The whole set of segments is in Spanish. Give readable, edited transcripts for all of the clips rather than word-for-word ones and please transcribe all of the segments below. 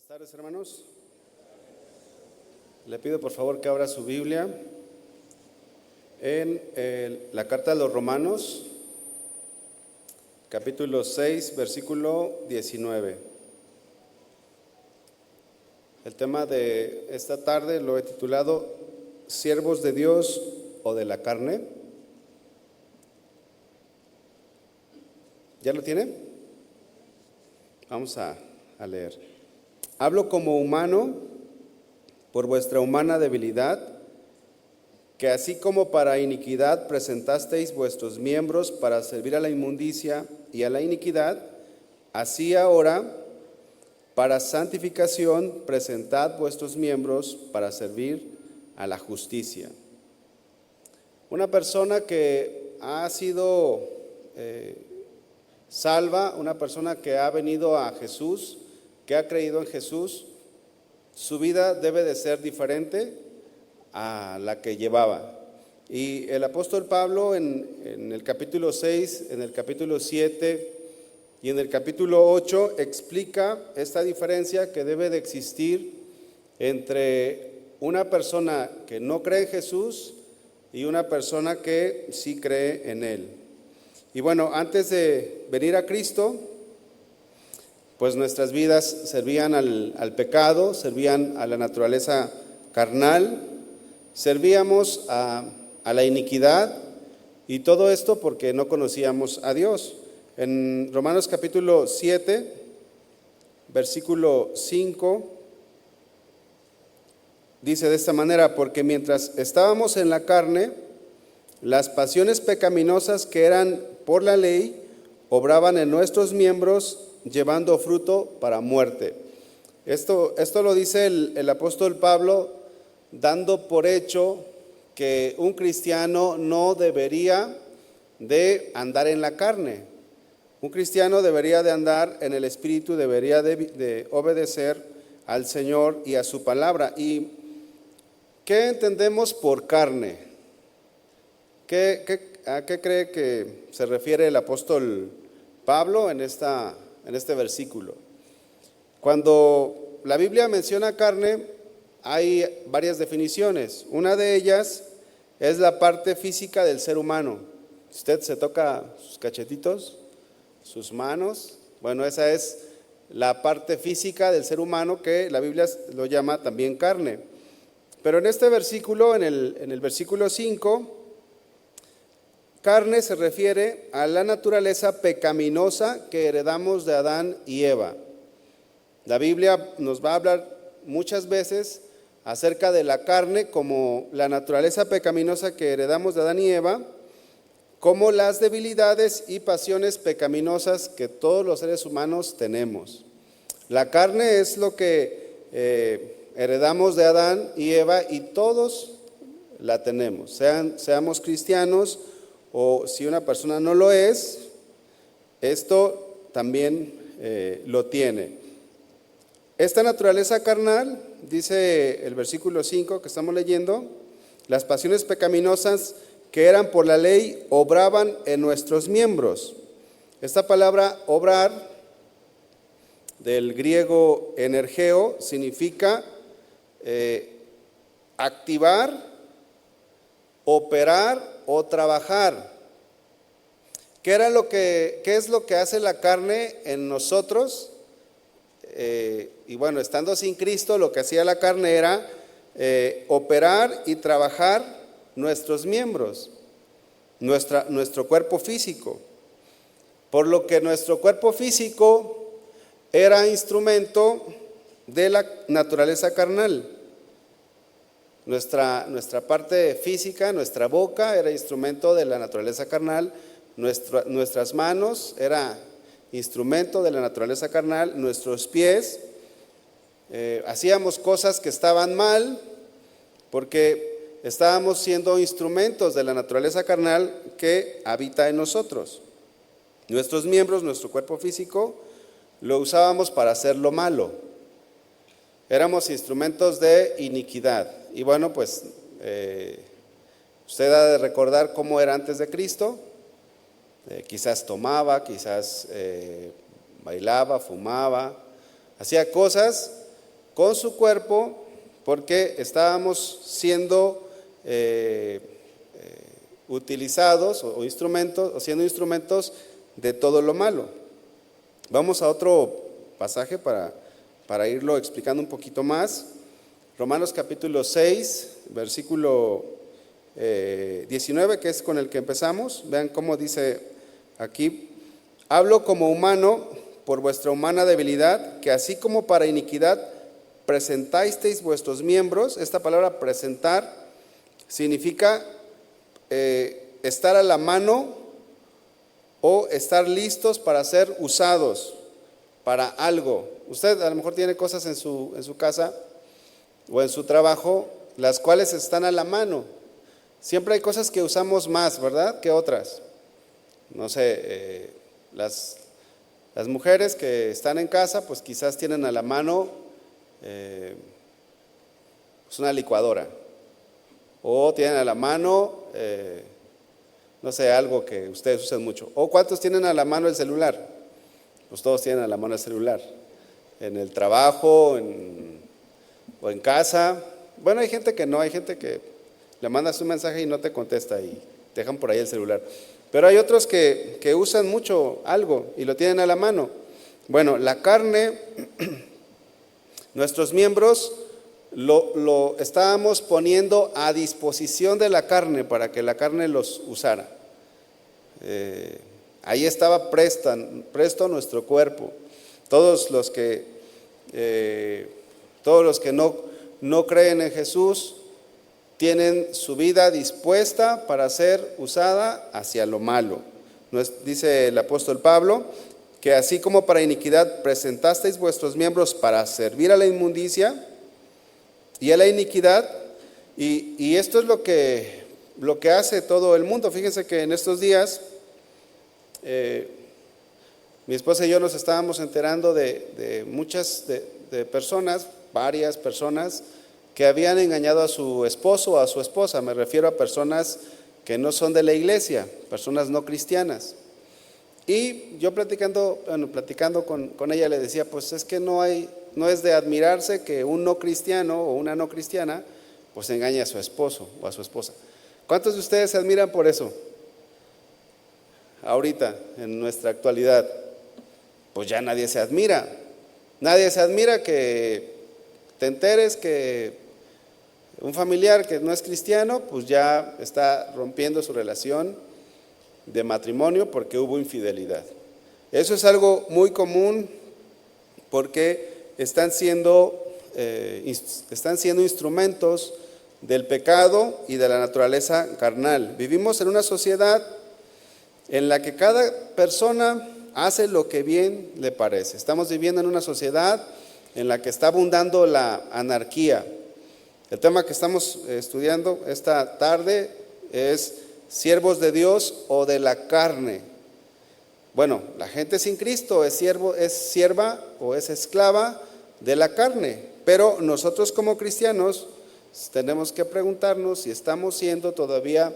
Buenas tardes, hermanos. Le pido por favor que abra su Biblia en la carta de los Romanos, capítulo 6, versículo 19. El tema de esta tarde lo he titulado ¿Siervos de Dios o de la carne? ¿Ya lo tiene? Vamos a leer. Hablo como humano por vuestra humana debilidad, que así como para iniquidad presentasteis vuestros miembros para servir a la inmundicia y a la iniquidad, así ahora para santificación presentad vuestros miembros para servir a la justicia. Una persona que ha sido salva, una persona que ha venido a Jesús, que ha creído en Jesús, su vida debe de ser diferente a la que llevaba. Y el apóstol Pablo en el capítulo 6, en el capítulo 7 y en el capítulo 8 explica esta diferencia que debe de existir entre una persona que no cree en Jesús y una persona que sí cree en Él. Y bueno, antes de venir a Cristo, pues nuestras vidas servían al pecado, servían a la naturaleza carnal, servíamos a la iniquidad, y todo esto porque no conocíamos a Dios. En Romanos capítulo 7, versículo 5, dice de esta manera: porque mientras estábamos en la carne, las pasiones pecaminosas que eran por la ley obraban en nuestros miembros, llevando fruto para muerte. Esto lo dice el apóstol Pablo, dando por hecho que un cristiano no debería de andar en la carne. Un cristiano debería de andar en el Espíritu, debería de obedecer al Señor y a su palabra. ¿Y qué entendemos por carne? ¿A qué cree que se refiere el apóstol Pablo en este versículo? Cuando la Biblia menciona carne, hay varias definiciones. Una de ellas es la parte física del ser humano. Usted se toca sus cachetitos, sus manos. Bueno, esa es la parte física del ser humano que la Biblia lo llama también carne. Pero en este versículo, en el versículo 5, carne se refiere a la naturaleza pecaminosa que heredamos de Adán y Eva. La Biblia nos va a hablar muchas veces acerca de la carne como la naturaleza pecaminosa que heredamos de Adán y Eva, como las debilidades y pasiones pecaminosas que todos los seres humanos tenemos. La carne es lo que heredamos de Adán y Eva, y todos la tenemos, seamos cristianos o si una persona no lo es, esto también lo tiene. Esta naturaleza carnal, dice el versículo 5 que estamos leyendo, las pasiones pecaminosas que eran por la ley obraban en nuestros miembros. Esta palabra obrar, del griego energeo, significa activar, operar o trabajar. ¿Qué es lo que hace la carne en nosotros? Y bueno, estando sin Cristo, lo que hacía la carne era operar y trabajar nuestros miembros, nuestro cuerpo físico. Por lo que nuestro cuerpo físico era instrumento de la naturaleza carnal. Nuestra parte física, nuestra boca era instrumento de la naturaleza carnal, nuestras manos era instrumento de la naturaleza carnal, nuestros pies, hacíamos cosas que estaban mal porque estábamos siendo instrumentos de la naturaleza carnal que habita en nosotros. Nuestros miembros, nuestro cuerpo físico, lo usábamos para hacer lo malo. Éramos instrumentos de iniquidad. Y bueno, pues usted ha de recordar cómo era antes de Cristo. Quizás tomaba, quizás bailaba, fumaba, hacía cosas con su cuerpo porque estábamos siendo utilizados o instrumentos, o siendo instrumentos de todo lo malo. Vamos a otro pasaje para irlo explicando un poquito más. Romanos capítulo 6, versículo 19, que es con el que empezamos. Vean cómo dice aquí: hablo como humano por vuestra humana debilidad, que así como para iniquidad presentasteis vuestros miembros. Esta palabra presentar significa estar a la mano o estar listos para ser usados para algo. Usted a lo mejor tiene cosas en su casa o en su trabajo, las cuales están a la mano. Siempre hay cosas que usamos más, ¿verdad?, que otras. No sé, las mujeres que están en casa, pues quizás tienen a la mano pues una licuadora, o tienen a la mano, no sé, algo que ustedes usan mucho. ¿O cuántos tienen a la mano el celular? Pues todos tienen a la mano el celular, en el trabajo o en casa. Bueno, hay gente que no, hay gente que le mandas un mensaje y no te contesta y te dejan por ahí el celular. Pero hay otros que usan mucho algo y lo tienen a la mano. Bueno, la carne, nuestros miembros lo estábamos poniendo a disposición de la carne para que la carne los usara. Ahí estaba presto nuestro cuerpo. Todos los que no creen en Jesús tienen su vida dispuesta para ser usada hacia lo malo. Dice el apóstol Pablo que así como para iniquidad presentasteis vuestros miembros para servir a la inmundicia y a la iniquidad, y esto es lo que hace todo el mundo. Fíjense que en estos días mi esposa y yo nos estábamos enterando de muchas de personas, varias personas que habían engañado a su esposo o a su esposa. Me refiero a personas que no son de la iglesia, personas no cristianas. Y yo platicando con ella le decía, pues es que no es de admirarse que un no cristiano o una no cristiana pues engañe a su esposo o a su esposa. ¿Cuántos de ustedes se admiran por eso? Ahorita, en nuestra actualidad, pues ya nadie se admira. Nadie se admira que te enteres que un familiar que no es cristiano, pues ya está rompiendo su relación de matrimonio porque hubo infidelidad. Eso es algo muy común porque están siendo instrumentos del pecado y de la naturaleza carnal. Vivimos en una sociedad en la que cada persona hace lo que bien le parece. Estamos viviendo en una sociedad en la que está abundando la anarquía. El tema que estamos estudiando esta tarde es siervos de Dios o de la carne. Bueno, la gente sin Cristo es sierva o es esclava de la carne, pero nosotros como cristianos tenemos que preguntarnos si estamos siendo todavía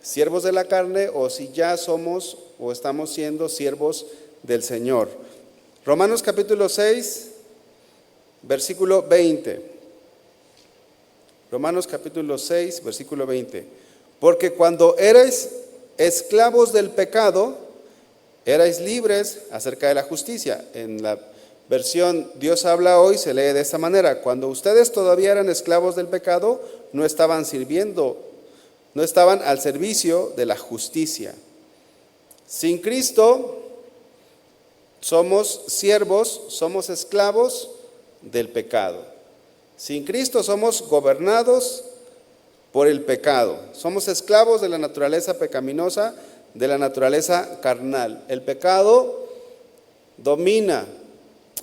siervos de la carne o si ya somos o estamos siendo siervos del Señor. Romanos capítulo 6, versículo 20. Romanos capítulo 6, versículo 20. Porque cuando erais esclavos del pecado, erais libres acerca de la justicia. En la versión Dios habla hoy se lee de esta manera: cuando ustedes todavía eran esclavos del pecado, no estaban al servicio de la justicia. Sin Cristo somos siervos, somos esclavos del pecado. Sin Cristo somos gobernados por el pecado. Somos esclavos de la naturaleza pecaminosa, de la naturaleza carnal. El pecado domina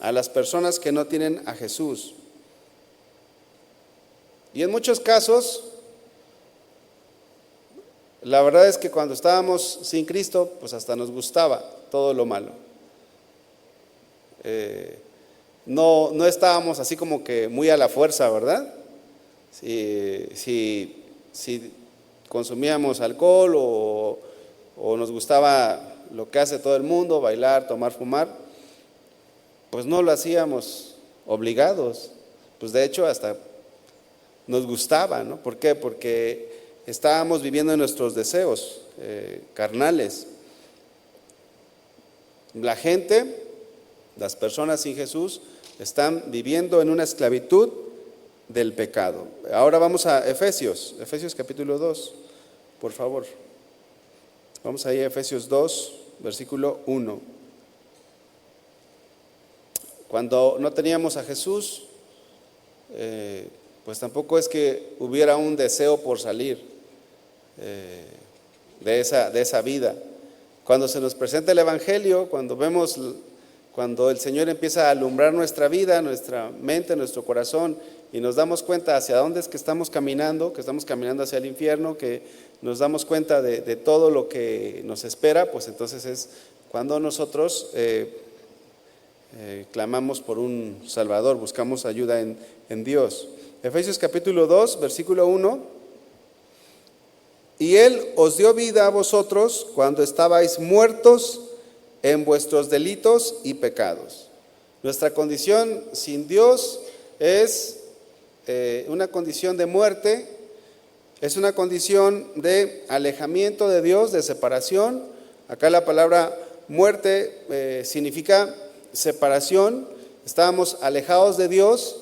a las personas que no tienen a Jesús. Y en muchos casos, la verdad es que cuando estábamos sin Cristo, pues hasta nos gustaba todo lo malo. No estábamos así como que muy a la fuerza, ¿verdad? Si consumíamos alcohol o nos gustaba lo que hace todo el mundo, bailar, tomar, fumar, pues no lo hacíamos obligados, Pues de hecho hasta nos gustaba, ¿no? ¿Por qué? Porque estábamos viviendo en nuestros deseos carnales. La gente, las personas sin Jesús, están viviendo en una esclavitud del pecado. Ahora vamos a Efesios capítulo 2, por favor. Vamos ahí a Efesios 2, versículo 1. Cuando no teníamos a Jesús, pues tampoco es que hubiera un deseo por salir de esa vida. Cuando se nos presenta el Evangelio, cuando el Señor empieza a alumbrar nuestra vida, nuestra mente, nuestro corazón, y nos damos cuenta hacia dónde es que estamos caminando hacia el infierno, que nos damos cuenta de todo lo que nos espera, pues entonces es cuando nosotros clamamos por un Salvador, buscamos ayuda en Dios. Efesios capítulo 2, versículo 1. Y Él os dio vida a vosotros cuando estabais muertos en vuestros delitos y pecados. Nuestra condición sin Dios es una condición de muerte, es una condición de alejamiento de Dios, de separación. Acá la palabra muerte significa separación, estábamos alejados de Dios.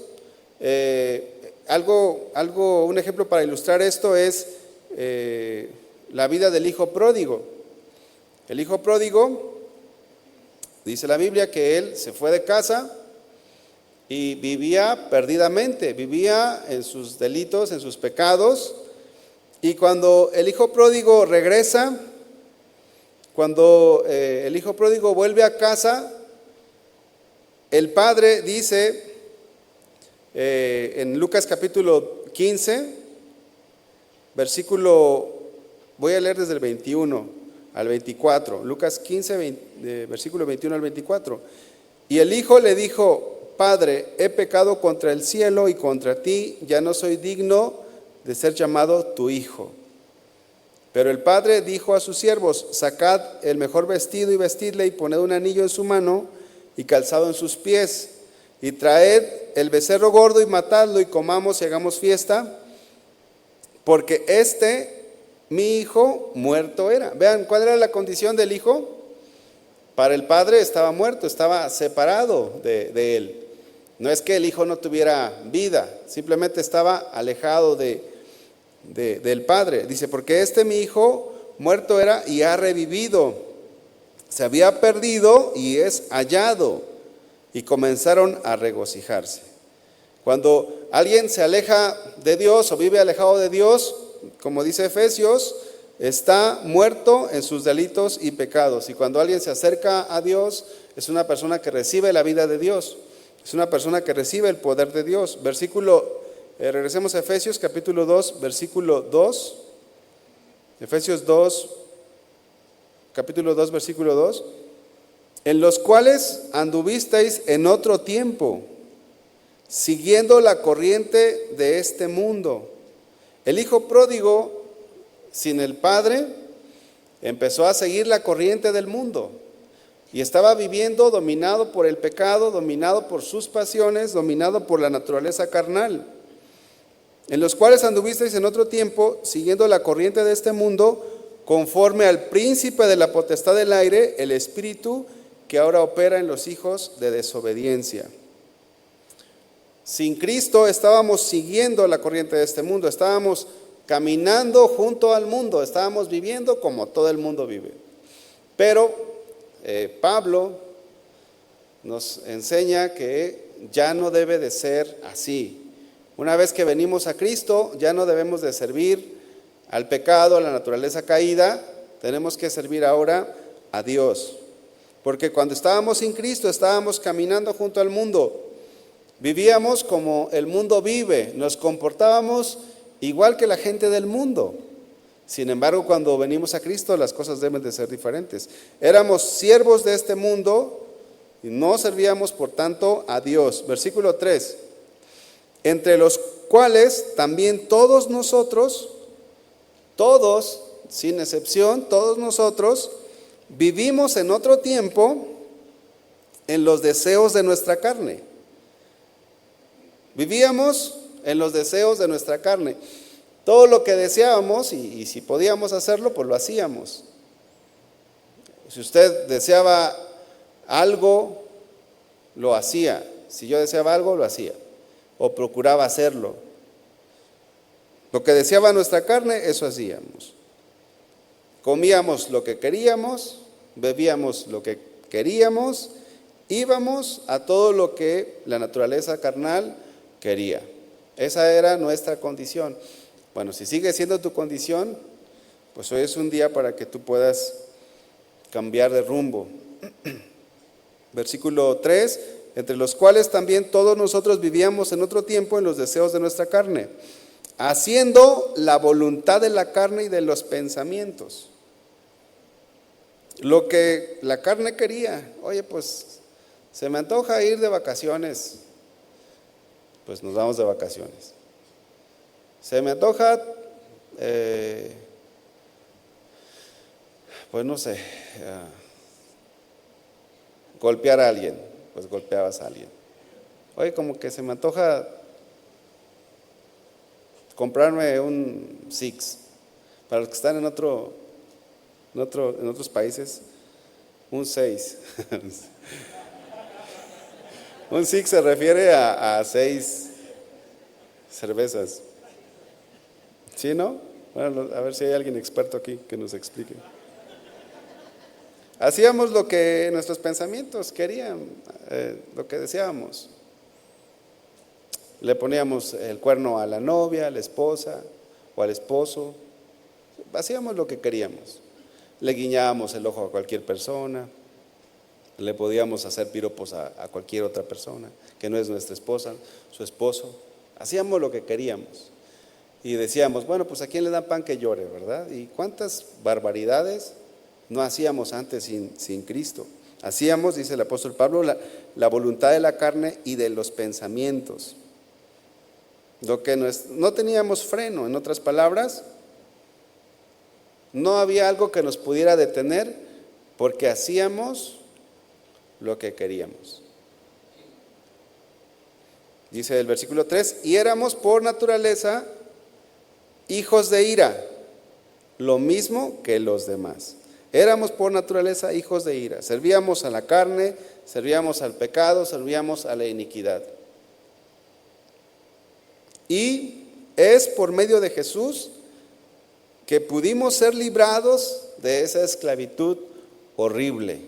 Un ejemplo para ilustrar esto es la vida del hijo pródigo. El hijo pródigo, dice la Biblia, que él se fue de casa y vivía perdidamente, vivía en sus delitos, en sus pecados. Y cuando el hijo pródigo regresa, cuando el hijo pródigo vuelve a casa, el padre dice en Lucas capítulo 15, versículo, voy a leer desde el 21 al 24, Lucas 15, versículo 21 al 24. Y el hijo le dijo: Padre, he pecado contra el cielo y contra ti, ya no soy digno de ser llamado tu hijo. Pero el padre dijo a sus siervos: Sacad el mejor vestido y vestidle, y poned un anillo en su mano y calzado en sus pies, y traed el becerro gordo y matadlo, y comamos y hagamos fiesta, porque mi hijo muerto era. Vean, ¿cuál era la condición del hijo? Para el padre estaba muerto, estaba separado de él. No es que el hijo no tuviera vida, simplemente estaba alejado del padre. Dice, porque mi hijo muerto era y ha revivido, se había perdido y es hallado. Y comenzaron a regocijarse. Cuando alguien se aleja de Dios o vive alejado de Dios, como dice Efesios, está muerto en sus delitos y pecados. Y cuando alguien se acerca a Dios, es una persona que recibe la vida de Dios, es una persona que recibe el poder de Dios. Regresemos a Efesios capítulo 2, versículo 2. Efesios 2, capítulo 2, versículo 2. En los cuales anduvisteis en otro tiempo, siguiendo la corriente de este mundo. El hijo pródigo, sin el padre, empezó a seguir la corriente del mundo y estaba viviendo dominado por el pecado, dominado por sus pasiones, dominado por la naturaleza carnal. En los cuales anduvisteis en otro tiempo, siguiendo la corriente de este mundo, conforme al príncipe de la potestad del aire, el espíritu que ahora opera en los hijos de desobediencia. Sin Cristo estábamos siguiendo la corriente de este mundo, estábamos caminando junto al mundo, estábamos viviendo como todo el mundo vive. Pero Pablo nos enseña que ya no debe de ser así. Una vez que venimos a Cristo, ya no debemos de servir al pecado, a la naturaleza caída, tenemos que servir ahora a Dios. Porque cuando estábamos sin Cristo, estábamos caminando junto al mundo. Vivíamos como el mundo vive, nos comportábamos igual que la gente del mundo. Sin embargo, cuando venimos a Cristo, las cosas deben de ser diferentes. Éramos siervos de este mundo y no servíamos, por tanto, a Dios. Versículo 3. Entre los cuales también todos nosotros, todos, sin excepción, todos nosotros, vivimos en otro tiempo en los deseos de nuestra carne. Vivíamos en los deseos de nuestra carne. Todo lo que deseábamos, y si podíamos hacerlo, pues lo hacíamos. Si usted deseaba algo, lo hacía. Si yo deseaba algo, lo hacía. O procuraba hacerlo. Lo que deseaba nuestra carne, eso hacíamos. Comíamos lo que queríamos, bebíamos lo que queríamos, íbamos a todo lo que la naturaleza carnal quería. Esa era nuestra condición. Bueno, si sigue siendo tu condición, pues hoy es un día para que tú puedas cambiar de rumbo. Versículo 3, entre los cuales también todos nosotros vivíamos en otro tiempo en los deseos de nuestra carne, haciendo la voluntad de la carne y de los pensamientos. Lo que la carne quería, oye, pues se me antoja ir de vacaciones, pues nos vamos de vacaciones. Se me antoja, pues no sé, golpear a alguien, pues golpeabas a alguien. Oye, como que se me antoja comprarme un Six. Para los que están en otros países, un 6. Un Six se refiere a 6 cervezas. ¿Sí, no? Bueno, a ver si hay alguien experto aquí que nos explique. Hacíamos lo que nuestros pensamientos querían, lo que deseábamos. Le poníamos el cuerno a la novia, a la esposa o al esposo. Hacíamos lo que queríamos. Le guiñábamos el ojo a cualquier persona. Le podíamos hacer piropos a cualquier otra persona que no es nuestra esposa, su esposo. Hacíamos lo que queríamos. Y decíamos, bueno, pues a quién le dan pan que llore, ¿verdad? Y cuántas barbaridades no hacíamos antes sin Cristo. Hacíamos, dice el apóstol Pablo, la voluntad de la carne y de los pensamientos. Lo que no teníamos freno, en otras palabras, no había algo que nos pudiera detener porque hacíamos lo que queríamos. Dice el versículo 3, y éramos por naturaleza hijos de ira, lo mismo que los demás. Éramos por naturaleza hijos de ira. Servíamos a la carne, servíamos al pecado, servíamos a la iniquidad. Y es por medio de Jesús que pudimos ser librados de esa esclavitud horrible,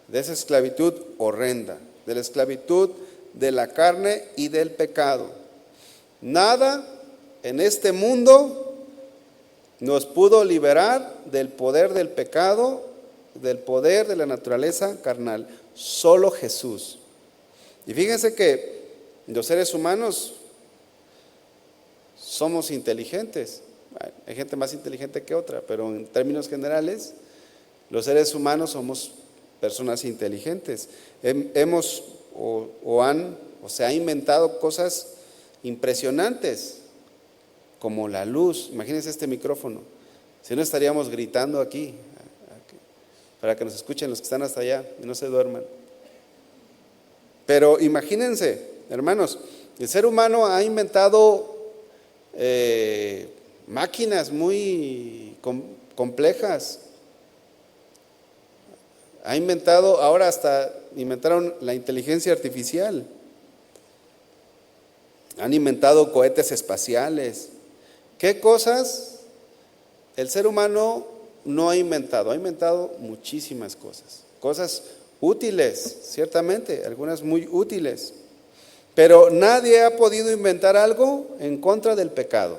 de esa esclavitud horrenda, de la esclavitud de la carne y del pecado. Nada en este mundo nos pudo liberar del poder del pecado, del poder de la naturaleza carnal. Solo Jesús. Y fíjense que los seres humanos somos inteligentes. Hay gente más inteligente que otra, pero en términos generales, los seres humanos somos personas inteligentes. Se ha inventado cosas impresionantes, como la luz. Imagínense este micrófono. Si no, estaríamos gritando aquí, para que nos escuchen los que están hasta allá y no se duerman. Pero imagínense, hermanos, el ser humano ha inventado máquinas muy complejas. Ha inventado, ahora hasta inventaron la inteligencia artificial. Han inventado cohetes espaciales. ¿Qué cosas el ser humano no ha inventado? Ha inventado muchísimas cosas. Cosas útiles, ciertamente, algunas muy útiles. Pero nadie ha podido inventar algo en contra del pecado.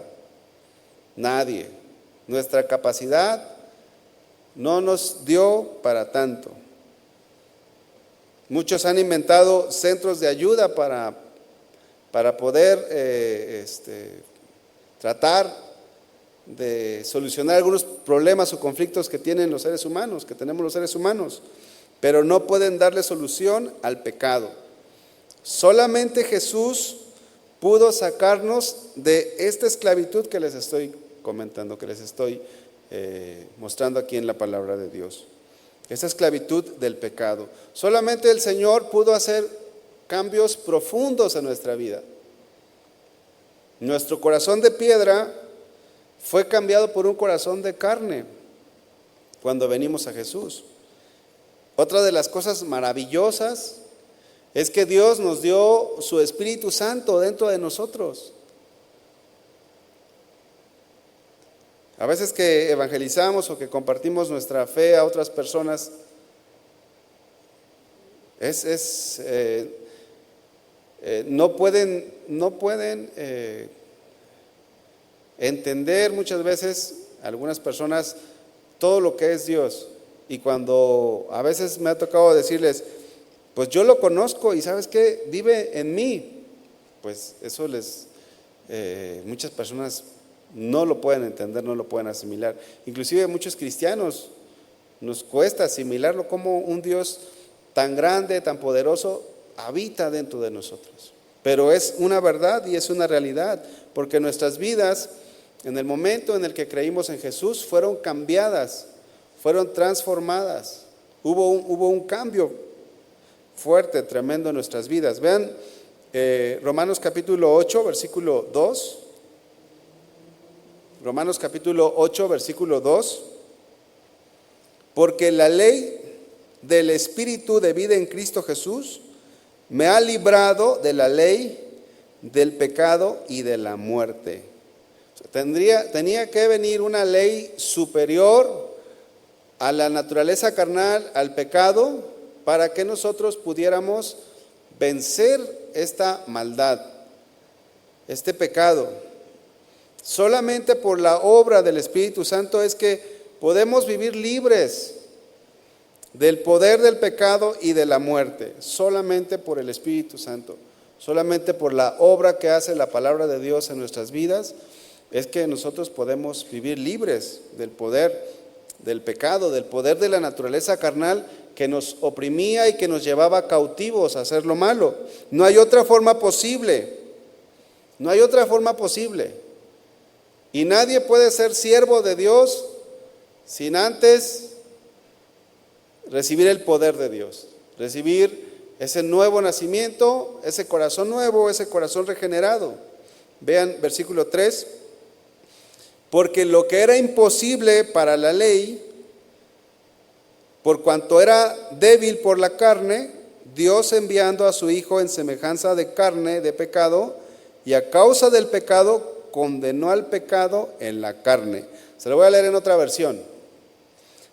Nadie. Nuestra capacidad no nos dio para tanto. Muchos han inventado centros de ayuda para poder tratar de solucionar algunos problemas o conflictos que tienen los seres humanos, que tenemos los seres humanos, pero no pueden darle solución al pecado. Solamente Jesús pudo sacarnos de esta esclavitud que les estoy comentando, que les estoy mostrando aquí en la palabra de Dios. Esa esclavitud del pecado. Solamente el Señor pudo hacer cambios profundos en nuestra vida. Nuestro corazón de piedra fue cambiado por un corazón de carne cuando venimos a Jesús. Otra de las cosas maravillosas es que Dios nos dio su Espíritu Santo dentro de nosotros. A veces que evangelizamos o que compartimos nuestra fe a otras personas, no pueden entender muchas veces algunas personas todo lo que es Dios. Y cuando a veces me ha tocado decirles, pues yo lo conozco y ¿sabes qué? Vive en mí. Pues eso muchas personas no lo pueden entender, no lo pueden asimilar. Inclusive muchos cristianos nos cuesta asimilarlo, como un Dios tan grande, tan poderoso, habita dentro de nosotros. Pero es una verdad y es una realidad, porque nuestras vidas, en el momento en el que creímos en Jesús, fueron cambiadas, fueron transformadas. Hubo un cambio fuerte, tremendo en nuestras vidas. Vean Romanos capítulo 8, versículo 2. Romanos capítulo 8, versículo 2. Porque la ley del Espíritu de vida en Cristo Jesús me ha librado de la ley del pecado y de la muerte. Tenía que venir una ley superior a la naturaleza carnal, al pecado, para que nosotros pudiéramos vencer esta maldad, este pecado. Solamente por la obra del Espíritu Santo es que podemos vivir libres del poder del pecado y de la muerte. Solamente por el Espíritu Santo, solamente por la obra que hace la palabra de Dios en nuestras vidas, es que nosotros podemos vivir libres del poder del pecado, del poder de la naturaleza carnal que nos oprimía y que nos llevaba cautivos a hacer lo malo. No hay otra forma posible, no hay otra forma posible. Y nadie puede ser siervo de Dios sin antes recibir el poder de Dios, recibir ese nuevo nacimiento, ese corazón nuevo, ese corazón regenerado. Vean versículo 3. Porque lo que era imposible para la ley, por cuanto era débil por la carne, Dios enviando a su Hijo en semejanza de carne de pecado, y a causa del pecado condenó al pecado en la carne. Se lo voy a leer en otra versión.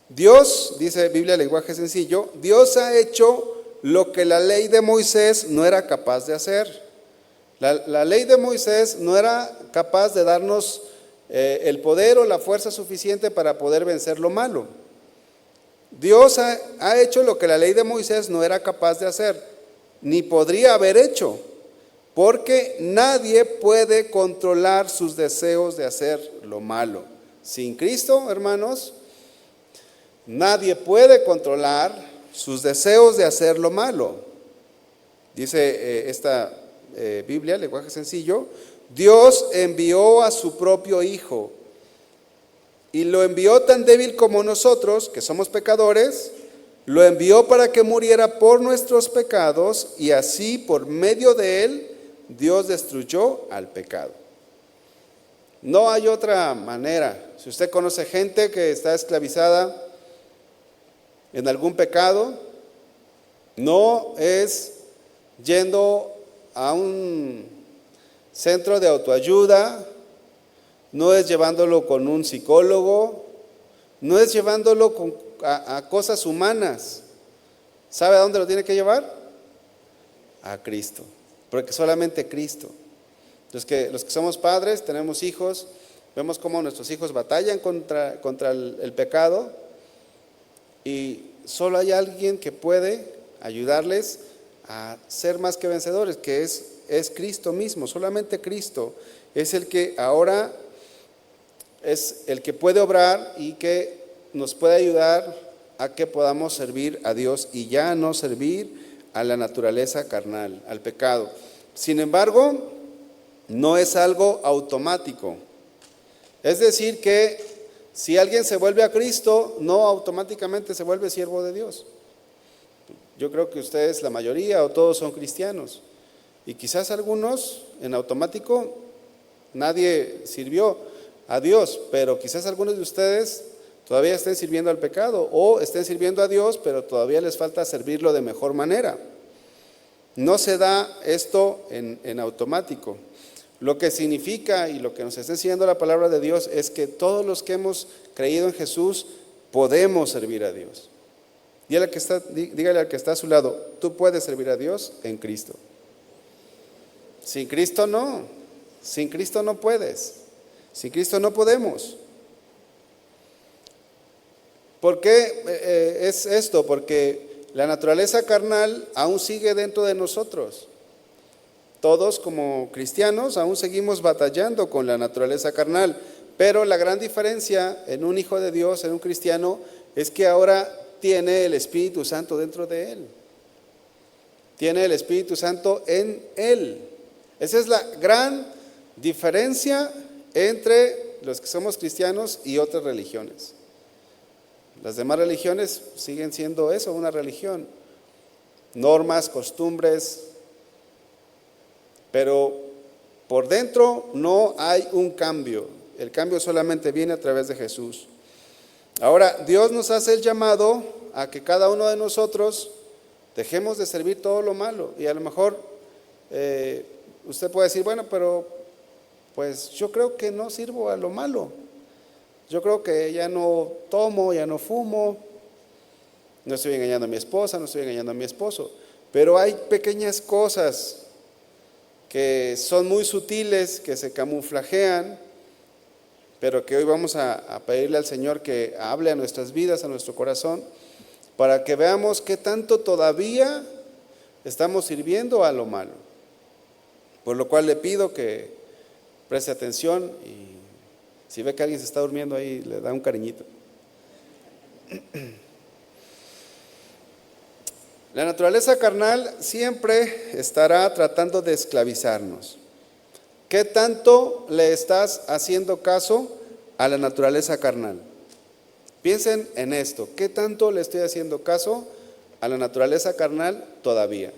Dios, dice Biblia, lenguaje sencillo, Dios ha hecho lo que la ley de Moisés no era capaz de hacer. La ley de Moisés no era capaz de darnos el poder o la fuerza suficiente para poder vencer lo malo. Dios ha hecho lo que la ley de Moisés no era capaz de hacer, ni podría haber hecho, porque nadie puede controlar sus deseos de hacer lo malo. Sin Cristo, hermanos, nadie puede controlar sus deseos de hacer lo malo. Dice esta Biblia, lenguaje sencillo, Dios envió a su propio Hijo y lo envió tan débil como nosotros, que somos pecadores, lo envió para que muriera por nuestros pecados y así por medio de él Dios destruyó al pecado. No hay otra manera. Si usted conoce gente que está esclavizada en algún pecado, no es yendo a un centro de autoayuda, no es llevándolo con un psicólogo, no es llevándolo a cosas humanas. ¿Sabe a dónde lo tiene que llevar? A Cristo, porque solamente Cristo. Los que somos padres, tenemos hijos, vemos cómo nuestros hijos batallan contra el pecado, y solo hay alguien que puede ayudarles a ser más que vencedores, que es Cristo mismo. Solamente Cristo es el que ahora es el que puede obrar y que nos puede ayudar a que podamos servir a Dios y ya no servir a la naturaleza carnal, al pecado. Sin embargo, no es algo automático. Es decir que si alguien se vuelve a Cristo, no automáticamente se vuelve siervo de Dios. yo creo que ustedes, la mayoría o todos son cristianos. Y quizás algunos en automático, nadie sirvió a Dios, pero quizás algunos de ustedes todavía estén sirviendo al pecado o estén sirviendo a Dios, pero todavía les falta servirlo de mejor manera. No se da esto en automático. Lo que significa y lo que nos está enseñando la palabra de Dios es que todos los que hemos creído en Jesús podemos servir a Dios. Dígale al que está a su lado, tú puedes servir a Dios en Cristo. Sin Cristo no, sin Cristo no puedes, sin Cristo no podemos. ¿Por qué es esto? Porque la naturaleza carnal aún sigue dentro de nosotros. Todos como cristianos aún seguimos batallando con la naturaleza carnal, pero la gran diferencia en un hijo de Dios, en un cristiano, es que ahora tiene el Espíritu Santo dentro de él. Tiene el Espíritu Santo en él. Esa es la gran diferencia entre los que somos cristianos y otras religiones. Las demás religiones siguen siendo eso, una religión. Normas, costumbres, pero por dentro no hay un cambio. El cambio solamente viene a través de Jesús. Ahora, Dios nos hace el llamado a que cada uno de nosotros dejemos de servir todo lo malo. Y a lo mejor usted puede decir, bueno, pero pues yo creo que no sirvo a lo malo. Yo creo que ya no tomo, ya no fumo, no estoy engañando a mi esposa, no estoy engañando a mi esposo. Pero hay pequeñas cosas que son muy sutiles, que se camuflajean, pero que hoy vamos a pedirle al Señor que hable a nuestras vidas, a nuestro corazón, para que veamos qué tanto todavía estamos sirviendo a lo malo. Por lo cual le pido que preste atención y si ve que alguien se está durmiendo ahí, le da un cariñito. La naturaleza carnal siempre estará tratando de esclavizarnos. ¿Qué tanto le estás haciendo caso a la naturaleza carnal? Piensen en esto, ¿qué tanto le estoy haciendo caso a la naturaleza carnal todavía?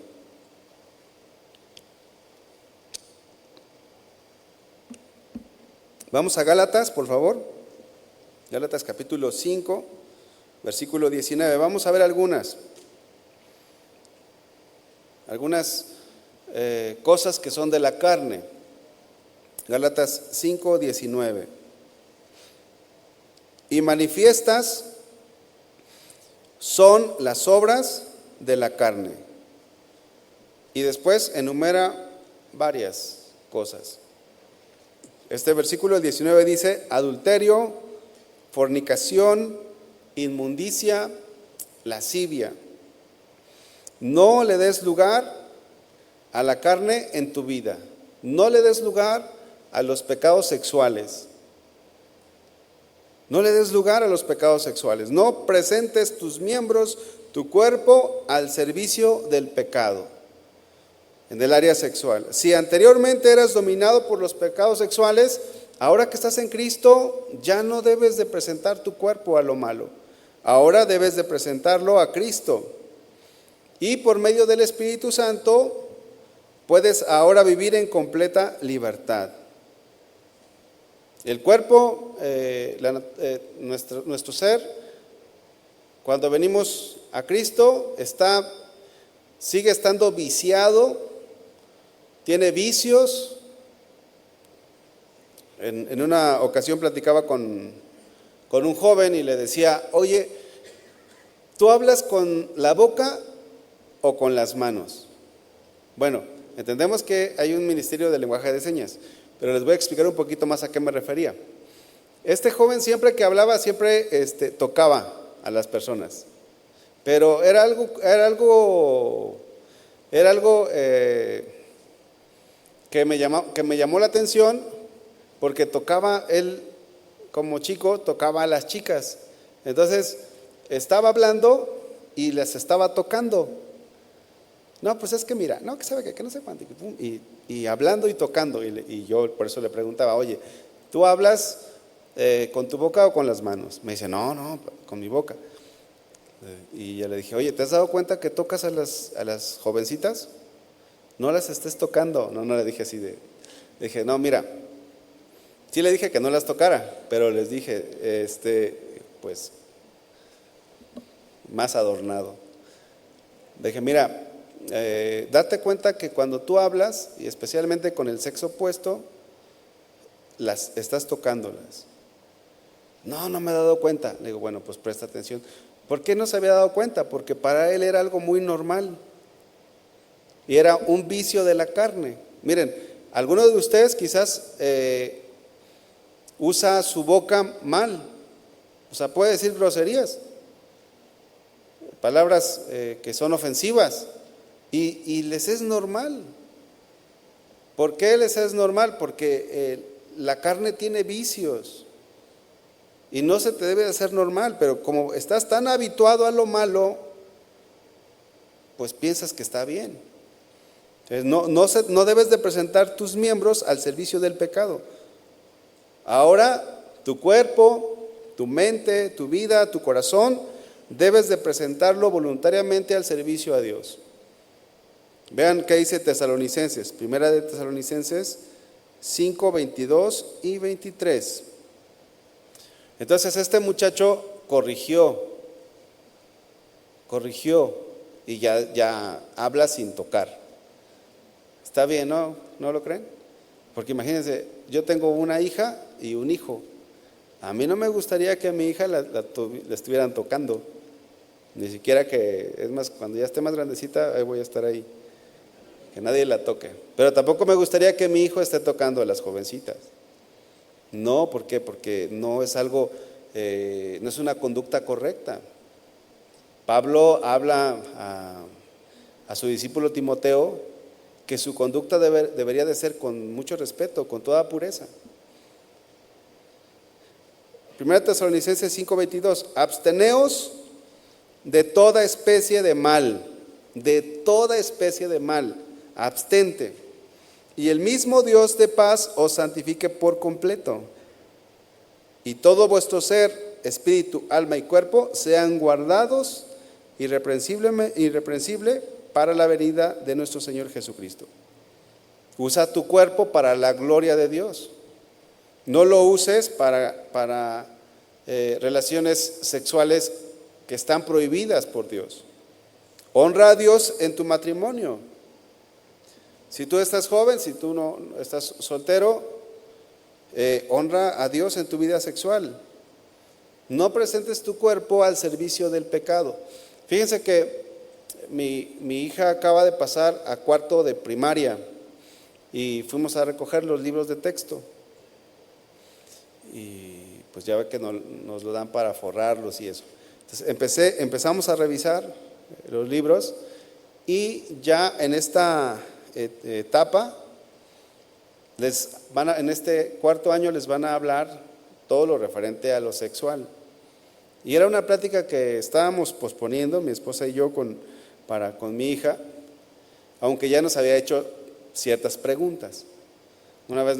Vamos a Gálatas, por favor. Gálatas capítulo 5, versículo 19. Vamos a ver algunas cosas que son de la carne. Gálatas 5, 19. Y manifiestas son las obras de la carne. Y después enumera varias cosas. Este versículo 19 dice: adulterio, fornicación, inmundicia, lascivia. No le des lugar a la carne en tu vida. No le des lugar a los pecados sexuales. No le des lugar a los pecados sexuales. No presentes tus miembros, tu cuerpo al servicio del pecado en el área sexual. Si anteriormente eras dominado por los pecados sexuales, ahora que estás en Cristo, ya no debes de presentar tu cuerpo a lo malo. Ahora debes de presentarlo a Cristo. Y por medio del Espíritu Santo, puedes ahora vivir en completa libertad. El cuerpo, nuestro ser, cuando venimos a Cristo, sigue estando viciado, tiene vicios. En una ocasión platicaba con un joven y le decía: oye, ¿tú hablas con la boca o con las manos? Bueno, entendemos que hay un ministerio de lenguaje de señas, pero les voy a explicar un poquito más a qué me refería. Este joven siempre que hablaba, siempre tocaba a las personas, pero era algo que me llamó la atención, porque él como chico tocaba a las chicas. Entonces estaba hablando y les estaba tocando. No, pues es que mira, no, que sabe que no sé cuánto. Y hablando y tocando. Y yo por eso le preguntaba: oye, ¿tú hablas con tu boca o con las manos? Me dice: no, con mi boca. Y ya le dije, oye, ¿te has dado cuenta que tocas a las jovencitas? No las estés tocando. No, no le dije así de. Le dije, no, mira, sí le dije que no las tocara, pero les dije, pues, más adornado. Le dije, mira, date cuenta que cuando tú hablas, y especialmente con el sexo opuesto, las estás tocándolas. No, no me he dado cuenta. Le digo, bueno, pues presta atención. ¿Por qué no se había dado cuenta? Porque para él era algo muy normal. Y era un vicio de la carne. Miren, alguno de ustedes quizás usa su boca mal. O sea, puede decir groserías, palabras que son ofensivas. Y les es normal. ¿Por qué les es normal? Porque la carne tiene vicios. Y no se te debe de hacer normal, pero como estás tan habituado a lo malo, pues piensas que está bien. Entonces no debes de presentar tus miembros al servicio del pecado. Ahora, tu cuerpo, tu mente, tu vida, tu corazón, debes de presentarlo voluntariamente al servicio a Dios. Vean qué dice Tesalonicenses, primera de Tesalonicenses 5, 22 y 23. Entonces este muchacho corrigió y ya habla sin tocar. Está bien, ¿no? ¿No lo creen? Porque imagínense, yo tengo una hija y un hijo. A mí no me gustaría que a mi hija la estuvieran tocando. Ni siquiera que, es más, cuando ya esté más grandecita, ahí voy a estar ahí. Que nadie la toque. Pero tampoco me gustaría que mi hijo esté tocando a las jovencitas. No, ¿por qué? Porque no es algo, no es una conducta correcta. Pablo habla a su discípulo Timoteo que su conducta debería de ser con mucho respeto, con toda pureza. 1 Tesalonicenses 5:22, absteneos de toda especie de mal, abstente. Y el mismo Dios de paz os santifique por completo. Y todo vuestro ser, espíritu, alma y cuerpo sean guardados irreprensible para la venida de nuestro Señor Jesucristo. Usa tu cuerpo para la gloria de Dios. No lo uses para relaciones sexuales que están prohibidas por Dios. Honra a Dios en tu matrimonio. Si tú estás joven, si tú no estás soltero, honra a Dios en tu vida sexual. No presentes tu cuerpo al servicio del pecado. Fíjense que mi hija acaba de pasar a cuarto de primaria y fuimos a recoger los libros de texto. Y pues ya ve que nos lo dan para forrarlos y eso. Entonces empezamos a revisar los libros y ya en esta etapa, en este cuarto año les van a hablar todo lo referente a lo sexual. Y era una plática que estábamos posponiendo, mi esposa y yo, con mi hija, aunque ya nos había hecho ciertas preguntas. Una vez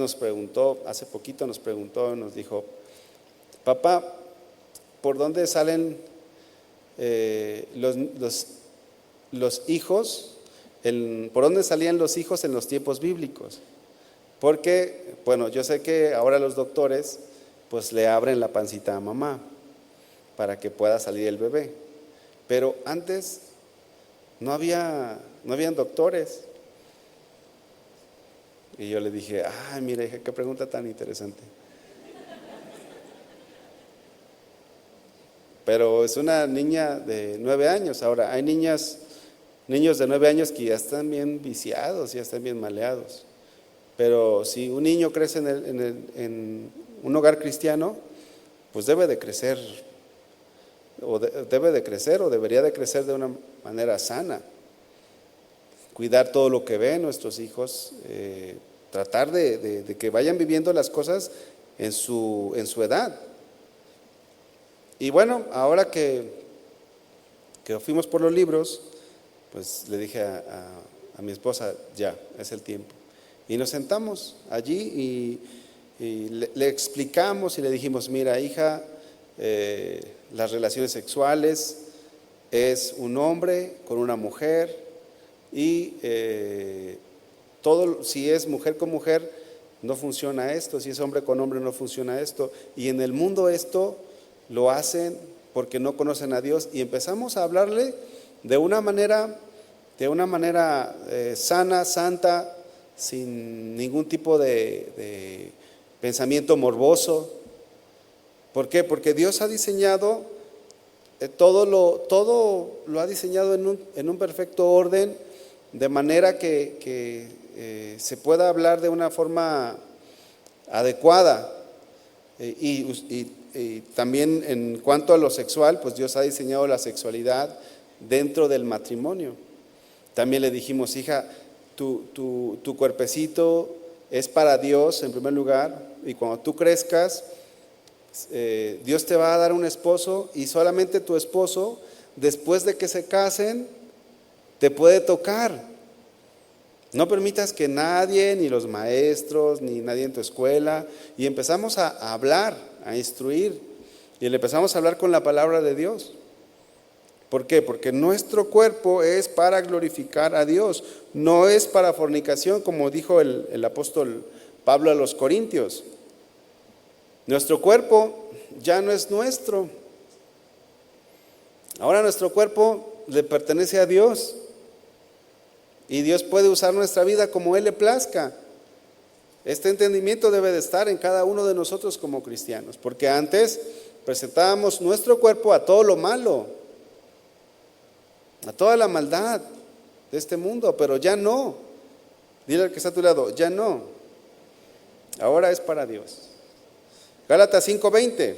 hace poquito nos dijo, papá, ¿por dónde salen los hijos? ¿Por dónde salían los hijos en los tiempos bíblicos? Porque, bueno, yo sé que ahora los doctores pues le abren la pancita a mamá para que pueda salir el bebé, pero antes no habían doctores. Y yo le dije, ay, mira, hija, qué pregunta tan interesante. Pero es una niña de 9 años. Ahora, hay niños de 9 años que ya están bien viciados, ya están bien maleados. Pero si un niño crece en un hogar cristiano, pues debe de crecer o debería de crecer de una manera sana. Cuidar todo lo que ven nuestros hijos, tratar de que vayan viviendo las cosas en su edad. Y bueno, ahora que fuimos por los libros, pues le dije a mi esposa, ya, es el tiempo. Y nos sentamos allí y le explicamos y le dijimos, mira, hija, las relaciones sexuales es un hombre con una mujer y todo, si es mujer con mujer, no funciona esto, si es hombre con hombre, no funciona esto. Y en el mundo esto lo hacen porque no conocen a Dios, y empezamos a hablarle de una manera sana, santa, sin ningún tipo de pensamiento morboso. ¿Por qué? Porque Dios ha diseñado todo lo ha diseñado en un perfecto orden, de manera que se pueda hablar de una forma adecuada. Y también en cuanto a lo sexual, pues Dios ha diseñado la sexualidad dentro del matrimonio. También le dijimos: hija, tu cuerpecito es para Dios en primer lugar, y cuando tú crezcas, Dios te va a dar un esposo, y solamente tu esposo, después de que se casen, te puede tocar. No permitas que nadie, ni los maestros, ni nadie en tu escuela. Y empezamos a hablar, a instruir, y le empezamos a hablar con la palabra de Dios. ¿Por qué? Porque nuestro cuerpo es para glorificar a Dios, no es para fornicación, como dijo el apóstol Pablo a los Corintios. Nuestro cuerpo ya no es nuestro. Ahora nuestro cuerpo le pertenece a Dios, y Dios puede usar nuestra vida como Él le plazca. Este entendimiento debe de estar en cada uno de nosotros como cristianos, porque antes presentábamos nuestro cuerpo a todo lo malo, a toda la maldad de este mundo, pero ya no. Dile al que está a tu lado: ya no. Ahora es para Dios. Gálatas 5:20.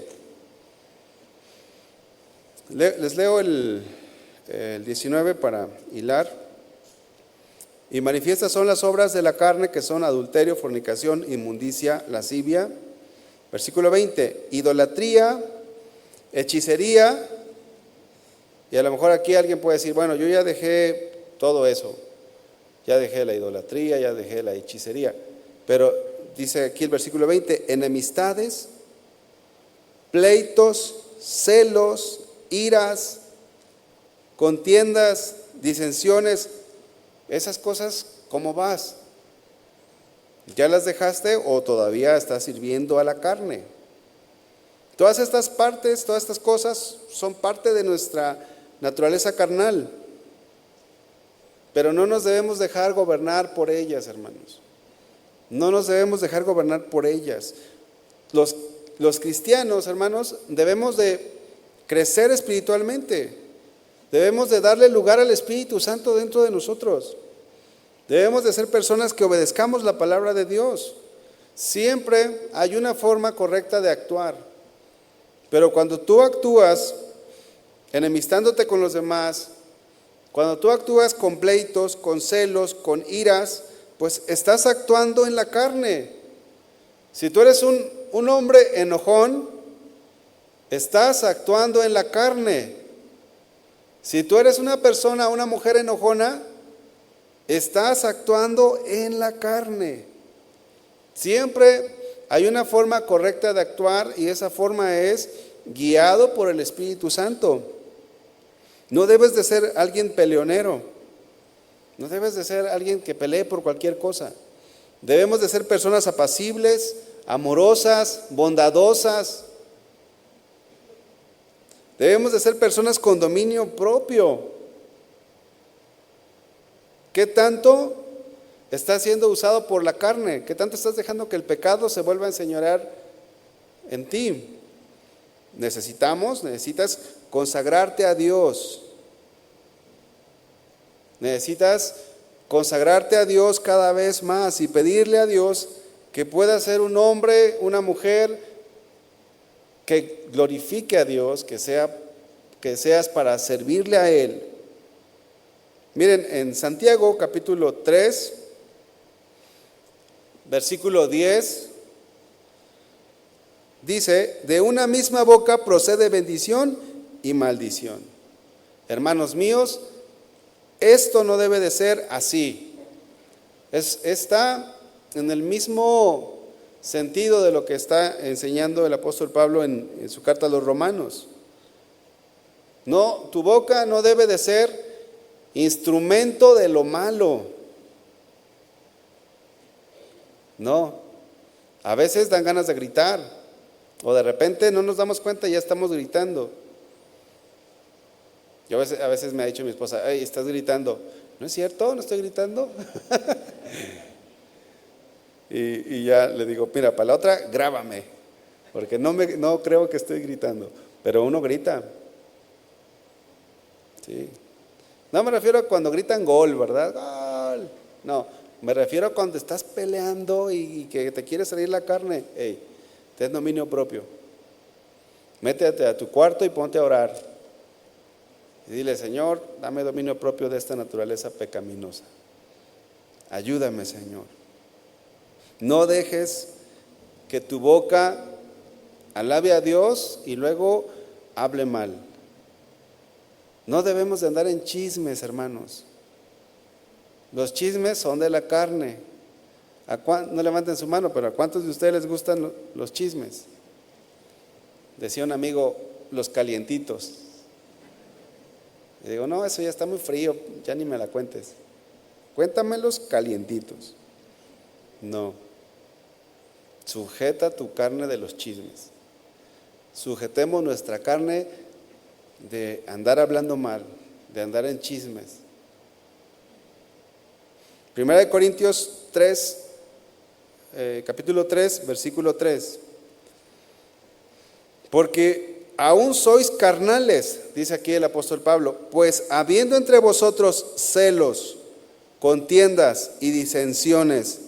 Les leo el 19 para hilar. Y manifiestas son las obras de la carne, que son adulterio, fornicación, inmundicia, lascivia. Versículo 20: idolatría, hechicería. Y a lo mejor aquí alguien puede decir: bueno, yo ya dejé todo eso, ya dejé la idolatría, ya dejé la hechicería. Pero dice aquí el versículo 20: enemistades, pleitos, celos, iras, contiendas, disensiones. Esas cosas, ¿cómo vas? ¿Ya las dejaste o todavía estás sirviendo a la carne? Todas estas partes, todas estas cosas son parte de nuestra naturaleza carnal, pero no nos debemos dejar gobernar por ellas, hermanos. No nos debemos dejar gobernar por ellas. Los cristianos, hermanos, debemos de crecer espiritualmente. Debemos de darle lugar al Espíritu Santo dentro de nosotros. Debemos de ser personas que obedezcamos la palabra de Dios. Siempre hay una forma correcta de actuar, pero cuando tú actúas enemistándote con los demás, cuando tú actúas con pleitos, con celos, con iras, pues estás actuando en la carne. Si tú eres un hombre enojón, estás actuando en la carne. Si tú eres una persona, una mujer enojona, estás actuando en la carne. Siempre hay una forma correcta de actuar, y esa forma es guiado por el Espíritu Santo. No debes de ser alguien peleonero, no debes de ser alguien que pelee por cualquier cosa. Debemos de ser personas apacibles, amorosas, bondadosas. Debemos de ser personas con dominio propio. ¿Qué tanto estás siendo usado por la carne? ¿Qué tanto estás dejando que el pecado se vuelva a enseñorear en ti? Necesitas consagrarte a Dios. Necesitas consagrarte a Dios cada vez más y pedirle a Dios que pueda ser un hombre, una mujer que glorifique a Dios, que seas para servirle a Él. Miren, en Santiago capítulo 3, versículo 10, dice: de una misma boca procede bendición y maldición. Hermanos míos, esto no debe de ser así. Está en el mismo sentido de lo que está enseñando el apóstol Pablo en su carta a los Romanos. No, tu boca no debe de ser instrumento de lo malo. No, a veces dan ganas de gritar, o de repente no nos damos cuenta y ya estamos gritando. Yo a veces me ha dicho mi esposa, hey, estás gritando. ¿No es cierto? ¿No estoy gritando? y ya le digo, mira, para la otra, grábame, porque no creo que estoy gritando, pero uno grita. Sí. No me refiero a cuando gritan gol, ¿verdad? Gol. No, me refiero a cuando estás peleando y que te quiere salir la carne. Hey, ten dominio propio. Métete a tu cuarto y ponte a orar. Y dile, Señor, dame dominio propio de esta naturaleza pecaminosa. Ayúdame, Señor. No dejes que tu boca alabe a Dios y luego hable mal. No debemos de andar en chismes, hermanos. Los chismes son de la carne. No levanten su mano, pero ¿a cuántos de ustedes les gustan los chismes? Decía un amigo, los calientitos. Y digo, no, eso ya está muy frío, ya ni me la cuentes. Cuéntame los calientitos. No. Sujeta tu carne de los chismes. Sujetemos nuestra carne de andar hablando mal, de andar en chismes. Primera de Corintios 3, capítulo 3, versículo 3. Porque aún sois carnales, dice aquí el apóstol Pablo, pues habiendo entre vosotros celos, contiendas y disensiones,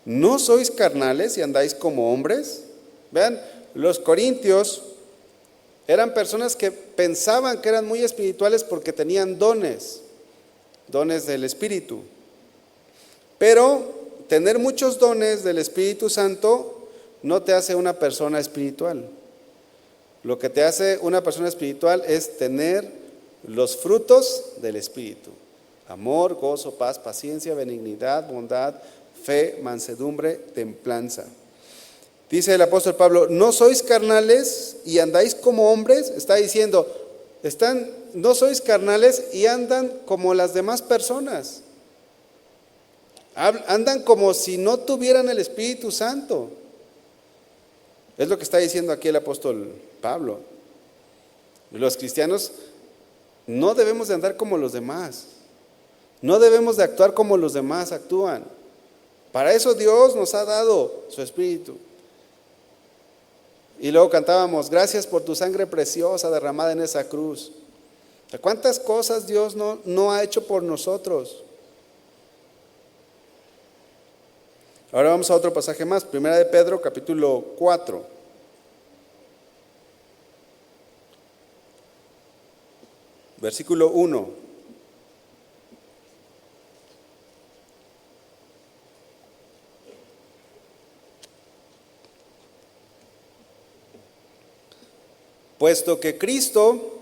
¿no sois carnales y andáis como hombres? Vean, los corintios eran personas que pensaban que eran muy espirituales porque tenían dones del Espíritu. Pero tener muchos dones del Espíritu Santo no te hace una persona espiritual. Lo que te hace una persona espiritual es tener los frutos del Espíritu: amor, gozo, paz, paciencia, benignidad, bondad, fe, mansedumbre, templanza. Dice el apóstol Pablo, ¿no sois carnales y andáis como hombres? Está diciendo, no sois carnales y andan como las demás personas. Andan como si no tuvieran el Espíritu Santo. Es lo que está diciendo aquí el apóstol Pablo. Los cristianos no debemos de andar como los demás. No debemos de actuar como los demás actúan. Para eso Dios nos ha dado su Espíritu. Y luego cantábamos, gracias por tu sangre preciosa derramada en esa cruz. ¿Cuántas cosas Dios no ha hecho por nosotros? Ahora vamos a otro pasaje más, Primera de Pedro, capítulo 4. Versículo 1. Puesto que Cristo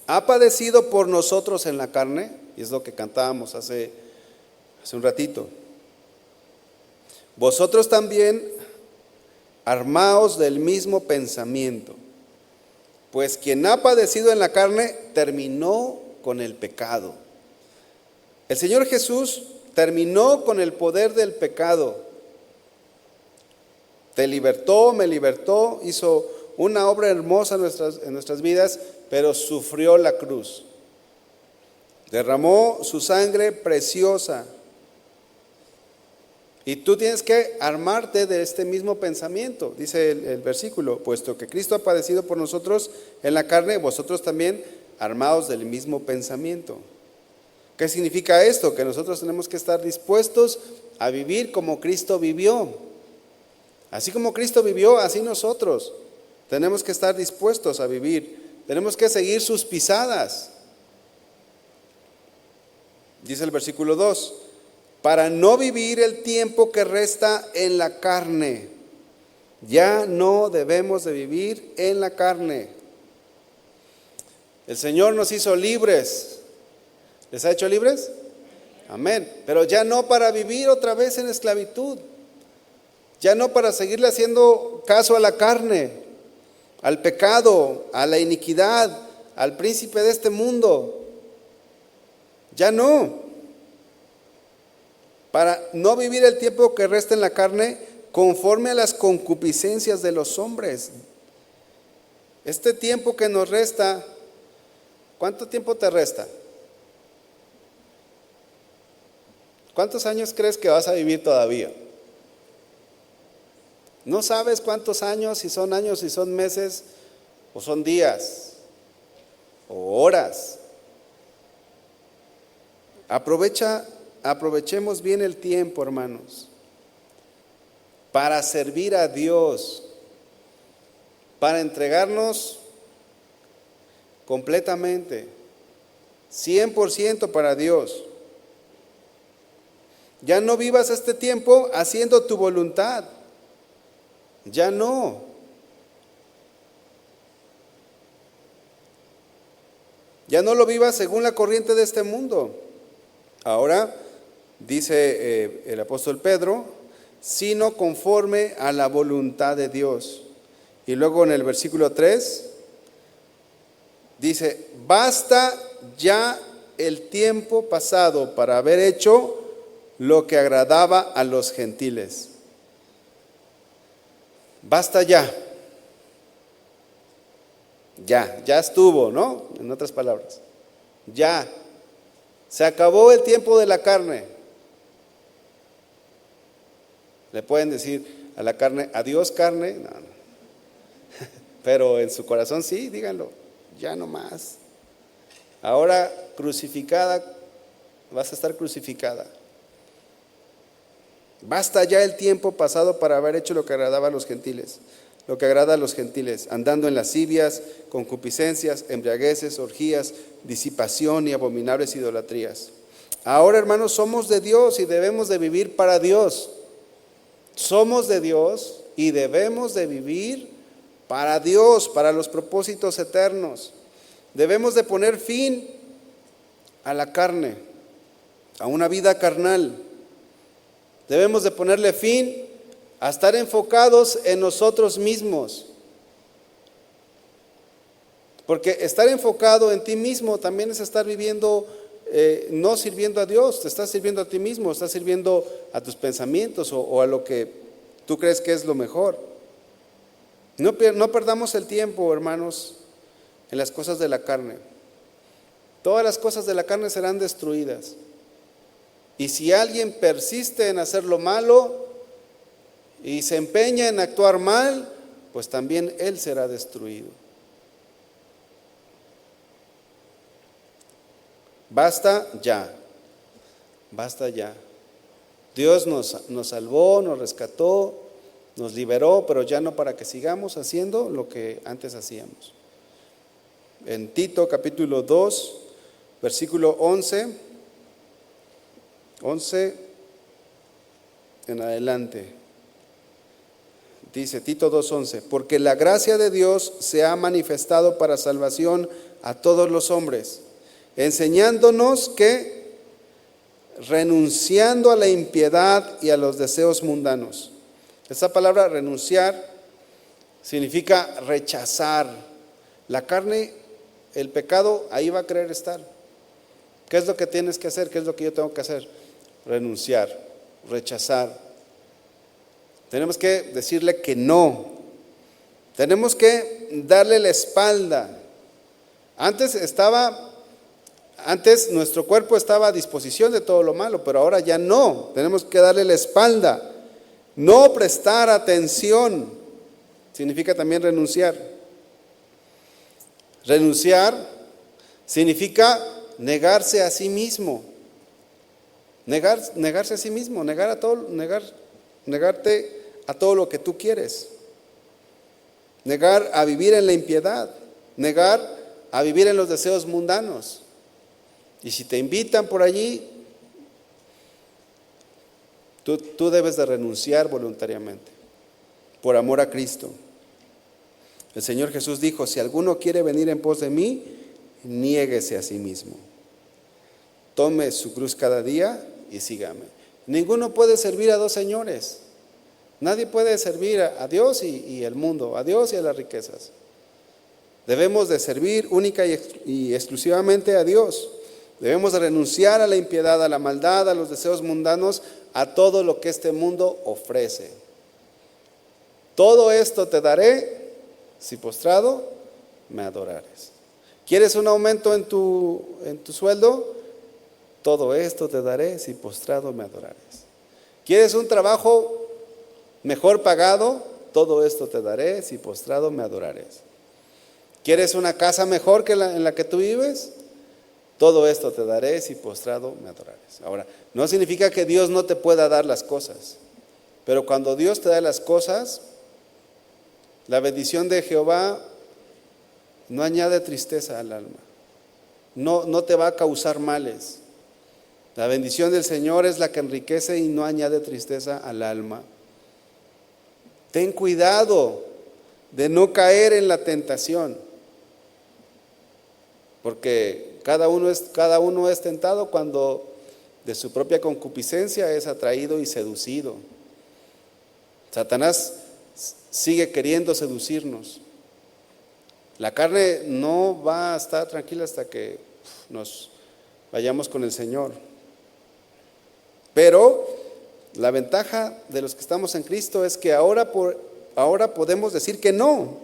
ha padecido por nosotros en la carne, y es lo que cantábamos hace un ratito, vosotros también armaos del mismo pensamiento, pues quien ha padecido en la carne terminó con el pecado. El Señor Jesús terminó con el poder del pecado. Te libertó, me libertó, hizo una obra hermosa en nuestras vidas, pero sufrió la cruz. Derramó su sangre preciosa. Y tú tienes que armarte de este mismo pensamiento, dice el versículo, puesto que Cristo ha padecido por nosotros en la carne, vosotros también armaos del mismo pensamiento. ¿Qué significa esto? Que nosotros tenemos que estar dispuestos a vivir como Cristo vivió. Así como Cristo vivió, así nosotros tenemos que estar dispuestos a vivir. Tenemos que seguir sus pisadas. Dice el versículo 2, para no vivir el tiempo que resta en la carne. Ya no debemos de vivir en la carne. El Señor nos hizo libres. ¿Les ha hecho libres? Amén. Pero ya no para vivir otra vez en esclavitud. Ya no para seguirle haciendo caso a la carne, al pecado, a la iniquidad, al príncipe de este mundo. Ya no. Para no vivir el tiempo que resta en la carne conforme a las concupiscencias de los hombres. Este tiempo que nos resta, ¿cuánto tiempo te resta? ¿Cuántos años crees que vas a vivir todavía? No sabes cuántos años, si son meses, o son días, o horas. Aprovechemos bien el tiempo, hermanos, para servir a Dios, para entregarnos completamente, 100% para Dios. Ya no vivas este tiempo haciendo tu voluntad. Ya no. Ya no lo vivas según la corriente de este mundo. Ahora, dice el apóstol Pedro, sino conforme a la voluntad de Dios. Y luego en el versículo 3, dice, basta ya el tiempo pasado para haber hecho lo que agradaba a los gentiles. Basta ya. Ya estuvo, ¿no? En otras palabras, ya. Se acabó el tiempo de la carne. Le pueden decir a la carne, adiós carne, no. Pero en su corazón sí, díganlo, ya no más. Ahora crucificada, vas a estar crucificada. Basta ya el tiempo pasado para haber hecho lo que agradaba a los gentiles, lo que agrada a los gentiles, andando en lascivias, concupiscencias, embriagueces, orgías, disipación y abominables idolatrías. Ahora, hermanos, somos de Dios y debemos de vivir para Dios. Somos de Dios y debemos de vivir para Dios, para los propósitos eternos. Debemos de poner fin a la carne, a una vida carnal. Debemos de ponerle fin a estar enfocados en nosotros mismos. Porque estar enfocado en ti mismo también es estar viviendo, no sirviendo a Dios, te estás sirviendo a ti mismo, estás sirviendo a tus pensamientos o a lo que tú crees que es lo mejor. No perdamos el tiempo, hermanos, en las cosas de la carne. Todas las cosas de la carne serán destruidas. Y si alguien persiste en hacer lo malo y se empeña en actuar mal, pues también él será destruido. Basta ya, basta ya. Dios nos salvó, nos rescató, nos liberó, pero ya no para que sigamos haciendo lo que antes hacíamos. En Tito capítulo 2, versículo 11 en adelante, dice Tito 2:11, porque la gracia de Dios se ha manifestado para salvación a todos los hombres, enseñándonos que, renunciando a la impiedad y a los deseos mundanos. Esa palabra renunciar significa rechazar. La carne, el pecado, ahí va a querer estar. ¿Qué es lo que tienes que hacer? ¿Qué es lo que yo tengo que hacer? Renunciar, rechazar. Tenemos que decirle que no. Tenemos que darle la espalda. Antes nuestro cuerpo estaba a disposición de todo lo malo, pero ahora ya no. Tenemos que darle la espalda. No prestar atención significa también renunciar. Renunciar significa negarse a sí mismo. Negarse a sí mismo, negarte a todo lo que tú quieres. Negar a vivir en la impiedad, negar a vivir en los deseos mundanos. Y si te invitan por allí, tú debes de renunciar voluntariamente, por amor a Cristo. El Señor Jesús dijo, si alguno quiere venir en pos de mí, niéguese a sí mismo. Tome su cruz cada día y sígame. Ninguno puede servir a dos señores. Nadie puede servir a Dios y al mundo, a Dios y a las riquezas. Debemos de servir única y exclusivamente a Dios. Debemos de renunciar a la impiedad, a la maldad, a los deseos mundanos, a todo lo que este mundo ofrece. Todo esto te daré si postrado me adorares. ¿Quieres un aumento en tu sueldo? Todo esto te daré si postrado me adorares. ¿Quieres un trabajo mejor pagado? Todo esto te daré si postrado me adorares. ¿Quieres una casa mejor que en la que tú vives? Todo esto te daré si postrado me adorares. Ahora, no significa que Dios no te pueda dar las cosas, pero cuando Dios te da las cosas, la bendición de Jehová no añade tristeza al alma, no te va a causar males. La bendición del Señor es la que enriquece y no añade tristeza al alma. Ten cuidado de no caer en la tentación, porque cada uno es tentado cuando de su propia concupiscencia es atraído y seducido. Satanás sigue queriendo seducirnos. La carne no va a estar tranquila hasta que nos vayamos con el Señor. Pero la ventaja de los que estamos en Cristo es que ahora podemos decir que no.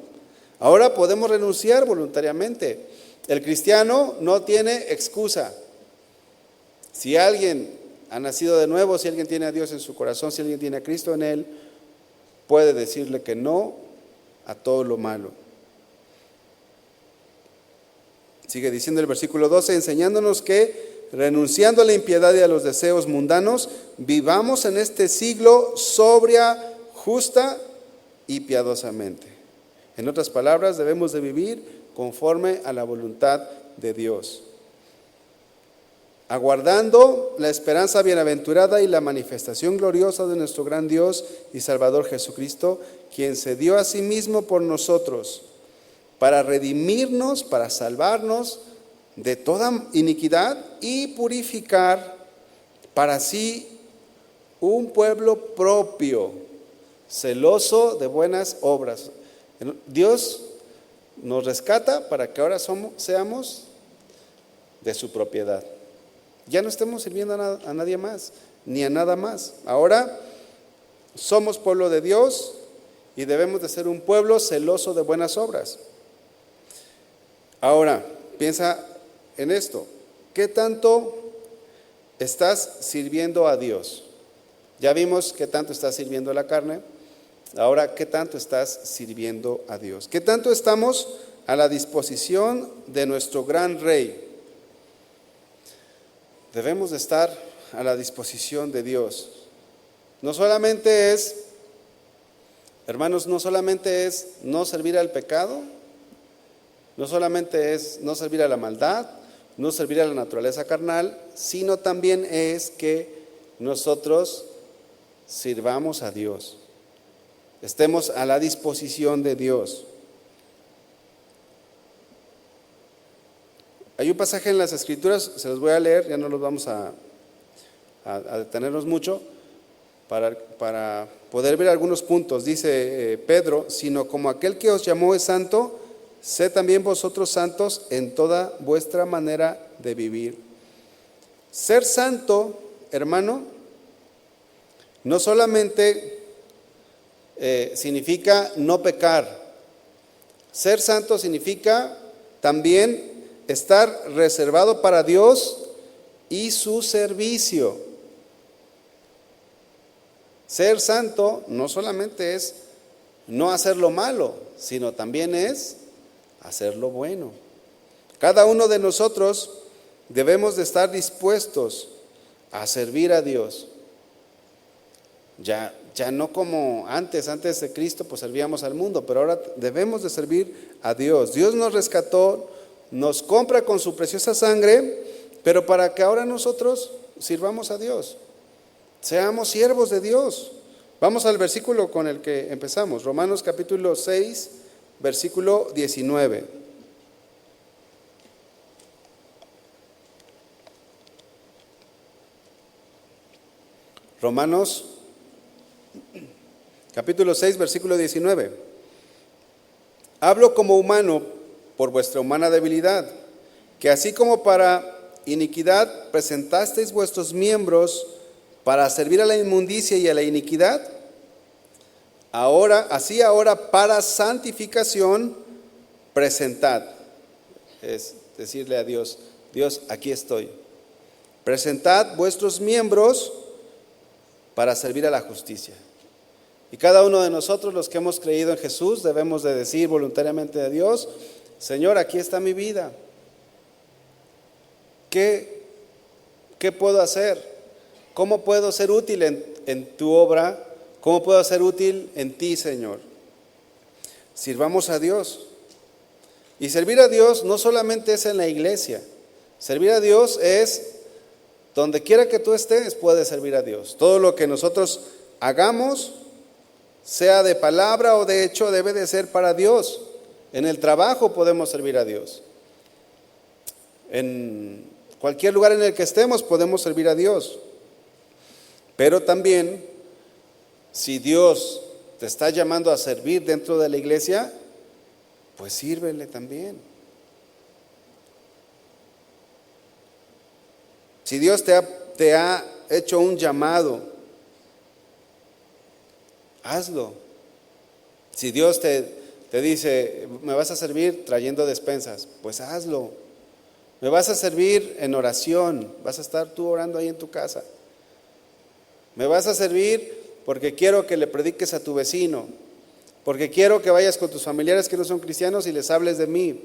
Ahora podemos renunciar voluntariamente. El cristiano no tiene excusa. Si alguien ha nacido de nuevo, si alguien tiene a Dios en su corazón, si alguien tiene a Cristo en él, puede decirle que no a todo lo malo. Sigue diciendo el versículo 12, enseñándonos que renunciando a la impiedad y a los deseos mundanos, vivamos en este siglo sobria, justa y piadosamente. En otras palabras, debemos de vivir conforme a la voluntad de Dios, aguardando la esperanza bienaventurada y la manifestación gloriosa de nuestro gran Dios y Salvador Jesucristo, quien se dio a sí mismo por nosotros, para redimirnos, para salvarnos de toda iniquidad y purificar para sí un pueblo propio, celoso de buenas obras. Dios nos rescata para que ahora seamos de su propiedad. Ya no estemos sirviendo a nadie más, ni a nada más. Ahora somos pueblo de Dios y debemos de ser un pueblo celoso de buenas obras. Ahora, piensa en esto. ¿Qué tanto estás sirviendo a Dios? Ya vimos qué tanto estás sirviendo a la carne. Ahora, ¿qué tanto estás sirviendo a Dios? ¿Qué tanto estamos a la disposición de nuestro gran Rey? Debemos de estar a la disposición de Dios. No solamente es, hermanos, no solamente es no servir al pecado, no solamente es no servir a la maldad, no servir a la naturaleza carnal, sino también es que nosotros sirvamos a Dios. Estemos a la disposición de Dios. Hay un pasaje en las Escrituras, se los voy a leer, ya no los vamos a detenernos mucho, para poder ver algunos puntos. Dice Pedro, sino como aquel que os llamó es santo, sed también vosotros santos en toda vuestra manera de vivir. Ser santo, hermano, no solamente significa no pecar. Ser santo significa también estar reservado para Dios y su servicio. Ser santo no solamente es no hacer lo malo, sino también es hacer lo bueno. Cada uno de nosotros debemos de estar dispuestos a servir a Dios. Ya no como antes de Cristo, pues servíamos al mundo, pero ahora debemos de servir a Dios. Dios nos rescató, nos compra con su preciosa sangre, pero para que ahora nosotros sirvamos a Dios, seamos siervos de Dios. Vamos al versículo con el que empezamos, Romanos capítulo 6, versículo 19. Romanos capítulo 6, versículo 19. Hablo como humano, por vuestra humana debilidad, que así como para iniquidad presentasteis vuestros miembros para servir a la inmundicia y a la iniquidad, ahora para santificación presentad. Es decirle a Dios, Dios, aquí estoy. Presentad vuestros miembros para servir a la justicia. Y cada uno de nosotros, los que hemos creído en Jesús, debemos de decir voluntariamente a Dios, Señor, aquí está mi vida. ¿Qué puedo hacer? ¿Cómo puedo ser útil en tu obra? ¿Cómo puedo ser útil en ti, Señor? Sirvamos a Dios. Y servir a Dios no solamente es en la iglesia. Servir a Dios es donde quiera que tú estés, puedes servir a Dios. Todo lo que nosotros hagamos, sea de palabra o de hecho, debe de ser para Dios. En el trabajo podemos servir a Dios. En cualquier lugar en el que estemos podemos servir a Dios. Pero también, si Dios te está llamando a servir dentro de la iglesia, pues sírvele también. Si Dios te ha hecho un llamado, hazlo. Si Dios te dice, me vas a servir trayendo despensas, pues hazlo. Me vas a servir en oración, vas a estar tú orando ahí en tu casa. Me vas a servir porque quiero que le prediques a tu vecino, porque quiero que vayas con tus familiares que no son cristianos y les hables de mí.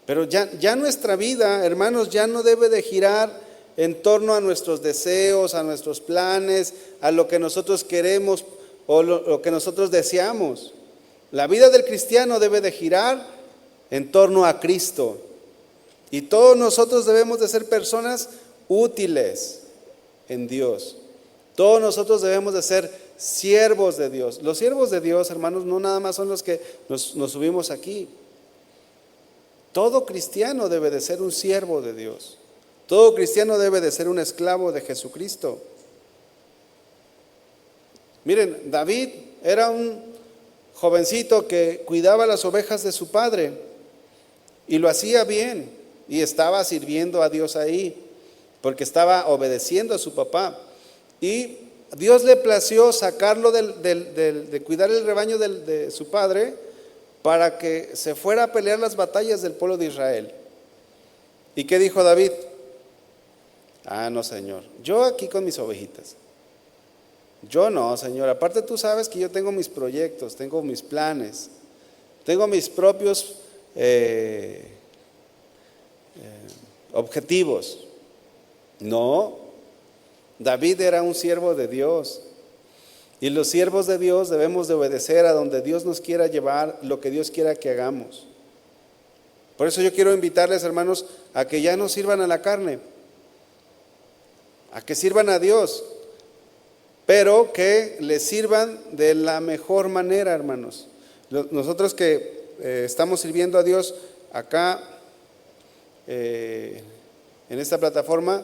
Pero ya nuestra vida, hermanos, ya no debe de girar en torno a nuestros deseos, a nuestros planes, a lo que nosotros queremos o lo que nosotros deseamos. La vida del cristiano debe de girar en torno a Cristo. Y todos nosotros debemos de ser personas útiles en Dios. Todos nosotros debemos de ser siervos de Dios. Los siervos de Dios, hermanos, no nada más son los que nos subimos aquí. Todo cristiano debe de ser un siervo de Dios. Todo cristiano debe de ser un esclavo de Jesucristo. Miren, David era un jovencito que cuidaba las ovejas de su padre y lo hacía bien y estaba sirviendo a Dios ahí porque estaba obedeciendo a su papá. Y Dios le plació sacarlo de cuidar el rebaño de su padre para que se fuera a pelear las batallas del pueblo de Israel. ¿Y qué dijo David? No, Señor, yo aquí con mis ovejitas. Yo no, Señor, aparte tú sabes que yo tengo mis proyectos, tengo mis planes, tengo mis propios objetivos. No, David era un siervo de Dios. Y los siervos de Dios debemos de obedecer a donde Dios nos quiera llevar, lo que Dios quiera que hagamos. Por eso yo quiero invitarles, hermanos, a que ya no sirvan a la carne, a que sirvan a Dios, pero que le sirvan de la mejor manera, hermanos. Nosotros que estamos sirviendo a Dios acá en esta plataforma,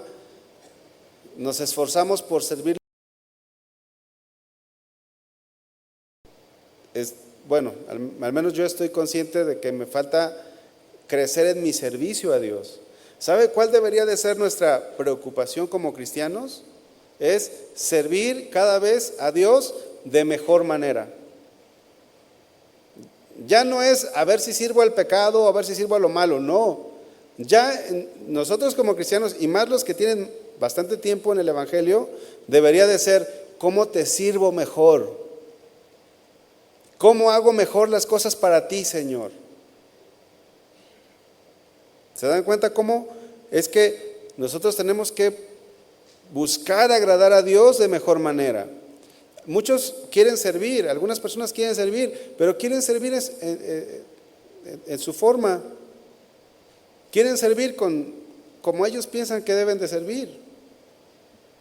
nos esforzamos por servir. Bueno, al menos yo estoy consciente de que me falta crecer en mi servicio a Dios. ¿Sabe cuál debería de ser nuestra preocupación como cristianos? Es servir cada vez a Dios de mejor manera. Ya no es a ver si sirvo al pecado o a ver si sirvo a lo malo, no. Ya nosotros como cristianos, y más los que tienen bastante tiempo en el Evangelio, debería de ser, ¿cómo te sirvo mejor? ¿Cómo hago mejor las cosas para ti, Señor? ¿Se dan cuenta cómo es que nosotros tenemos que buscar agradar a Dios de mejor manera? Muchos quieren servir, algunas personas quieren servir, pero quieren servir en su forma. Quieren servir como ellos piensan que deben de servir.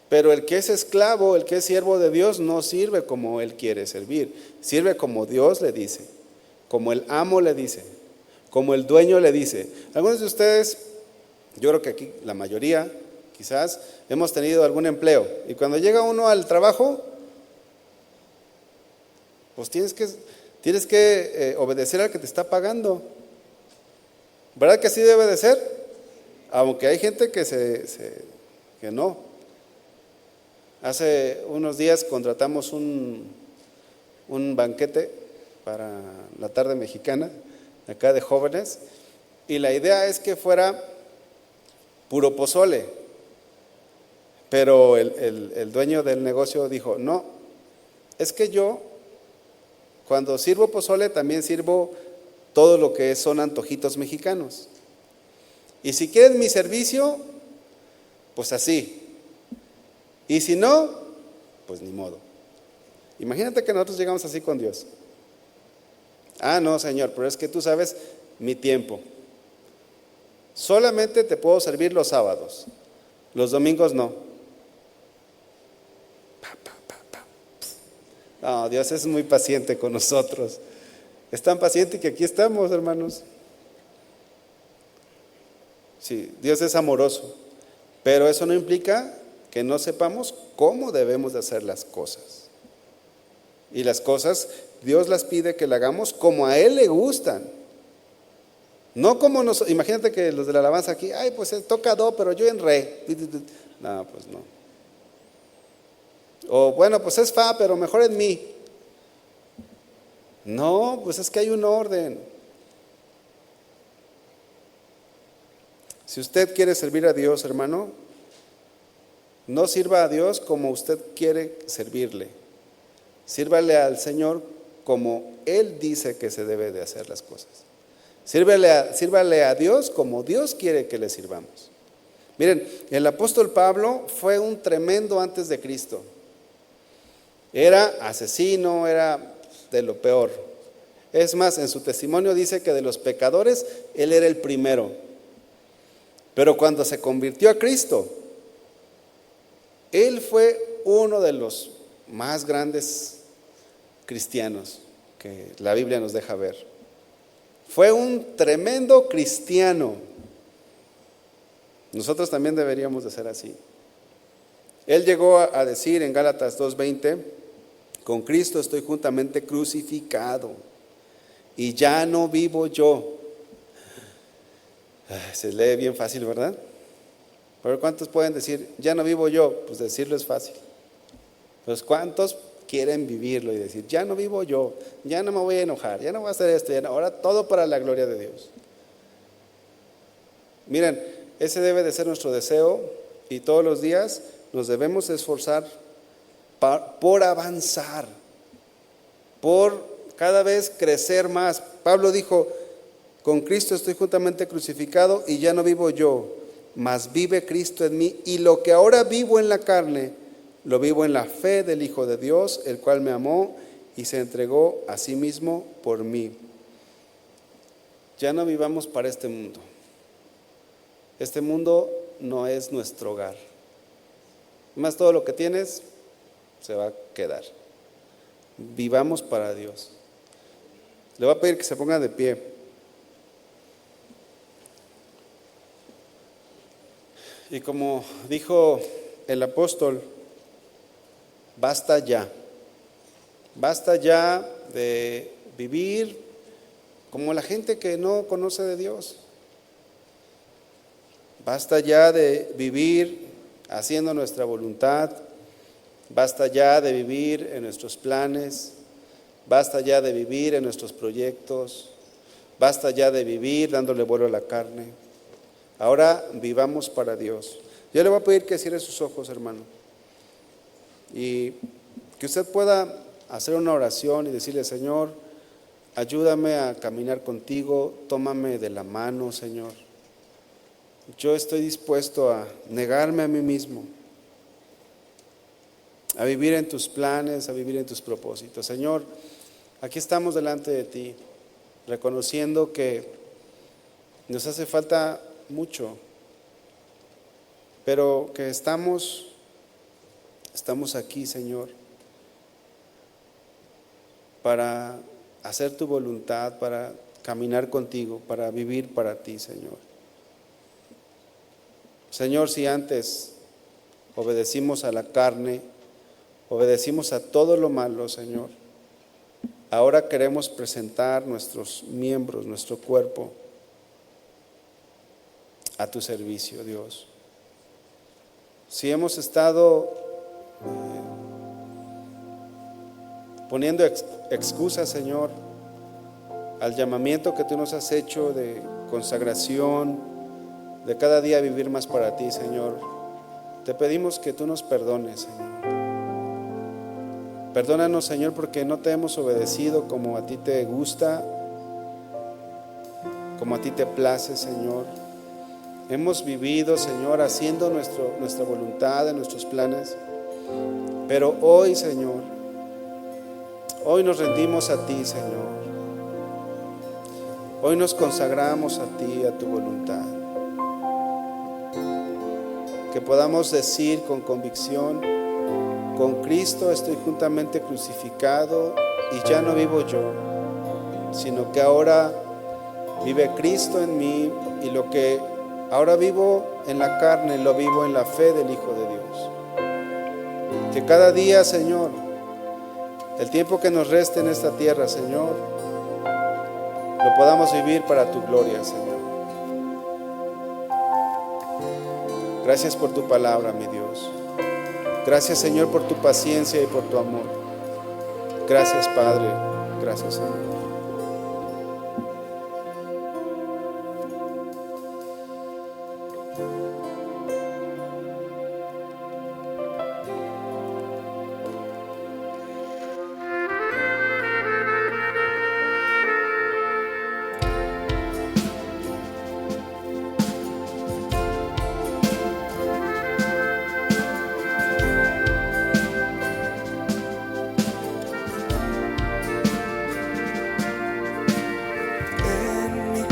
Pero el que es esclavo, el que es siervo de Dios, no sirve como él quiere servir. Sirve como Dios le dice, como el amo le dice, como el dueño le dice. Algunos de ustedes, yo creo que aquí la mayoría, quizás, hemos tenido algún empleo. Y cuando llega uno al trabajo, pues tienes que obedecer al que te está pagando. ¿Verdad que así debe de ser? Aunque hay gente que que no. Hace unos días contratamos un banquete para la tarde mexicana, acá de jóvenes, y la idea es que fuera puro pozole, pero el dueño del negocio dijo, no, es que yo cuando sirvo pozole también sirvo todo lo que son antojitos mexicanos, y si quieren mi servicio, pues así, y si no, pues ni modo. Imagínate que nosotros llegamos así con Dios. Ah, no, Señor, pero es que tú sabes mi tiempo. Solamente te puedo servir los sábados, los domingos no. No, Dios es muy paciente con nosotros. Es tan paciente que aquí estamos, hermanos. Sí, Dios es amoroso, pero eso no implica que no sepamos cómo debemos de hacer las cosas. Y las cosas, Dios las pide que las hagamos como a Él le gustan. No como nos, imagínate que los de la alabanza aquí, ay, pues toca do, pero yo en re. No, pues no. O bueno, pues es fa, pero mejor en mi. No, pues es que hay un orden. Si usted quiere servir a Dios, hermano, no sirva a Dios como usted quiere servirle. Sírvale al Señor como Él dice que se debe de hacer las cosas. Sírvale a Dios como Dios quiere que le sirvamos. Miren, el apóstol Pablo fue un tremendo antes de Cristo. Era asesino, era de lo peor. Es más, en su testimonio dice que de los pecadores, él era el primero. Pero cuando se convirtió a Cristo, él fue uno de los más grandes cristianos que la Biblia nos deja ver. Fue un tremendo cristiano. Nosotros también deberíamos de ser así. Él llegó a decir en Gálatas 2:20, con Cristo estoy juntamente crucificado y ya no vivo yo. Se lee bien fácil, ¿verdad? Pero ¿cuántos pueden decir, ya no vivo yo? Pues decirlo es fácil. Pues ¿cuántos quieren vivirlo y decir, ya no vivo yo, ya no me voy a enojar, ya no voy a hacer esto, ahora todo para la gloria de Dios? Miren, ese debe de ser nuestro deseo y todos los días nos debemos esforzar por avanzar, por cada vez crecer más. Pablo dijo, con Cristo estoy juntamente crucificado y ya no vivo yo, mas vive Cristo en mí, y lo que ahora vivo en la carne, lo vivo en la fe del Hijo de Dios, el cual me amó y se entregó a sí mismo por mí. Ya no vivamos para este mundo. Este mundo no es nuestro hogar. Más todo lo que tienes se va a quedar. Vivamos para Dios. Le voy a pedir que se ponga de pie. Y como dijo el apóstol, basta ya. Basta ya de vivir como la gente que no conoce de Dios. Basta ya de vivir haciendo nuestra voluntad. Basta ya de vivir en nuestros planes. Basta ya de vivir en nuestros proyectos. Basta ya de vivir dándole vuelo a la carne. Ahora vivamos para Dios. Yo le voy a pedir que cierre sus ojos, hermano, y que usted pueda hacer una oración y decirle, Señor, ayúdame a caminar contigo, tómame de la mano, Señor. Yo estoy dispuesto a negarme a mí mismo, a vivir en tus planes, a vivir en tus propósitos. Señor, aquí estamos delante de ti, reconociendo que nos hace falta mucho, pero que estamos aquí, Señor, para hacer tu voluntad, para caminar contigo, para vivir para ti, Señor. Señor, si antes obedecimos a la carne, obedecimos a todo lo malo, Señor, ahora queremos presentar nuestros miembros, nuestro cuerpo, a tu servicio, Dios. Si hemos estado poniendo excusas, Señor, al llamamiento que tú nos has hecho de consagración, de cada día vivir más para ti, Señor, te pedimos que tú nos perdones, Señor. Perdónanos, Señor, porque no te hemos obedecido como a ti te gusta, como a ti te place, Señor. Hemos vivido, Señor, haciendo nuestra voluntad, nuestros planes. Pero hoy, Señor, hoy nos rendimos a ti, Señor. Hoy nos consagramos a ti, a tu voluntad. Que podamos decir con convicción: con Cristo estoy juntamente crucificado y ya no vivo yo, sino que ahora vive Cristo en mí, y lo que ahora vivo en la carne lo vivo en la fe del Hijo de Dios. Que cada día, Señor, el tiempo que nos reste en esta tierra, Señor, lo podamos vivir para tu gloria, Señor. Gracias por tu palabra, mi Dios. Gracias, Señor, por tu paciencia y por tu amor. Gracias, Padre. Gracias, Señor.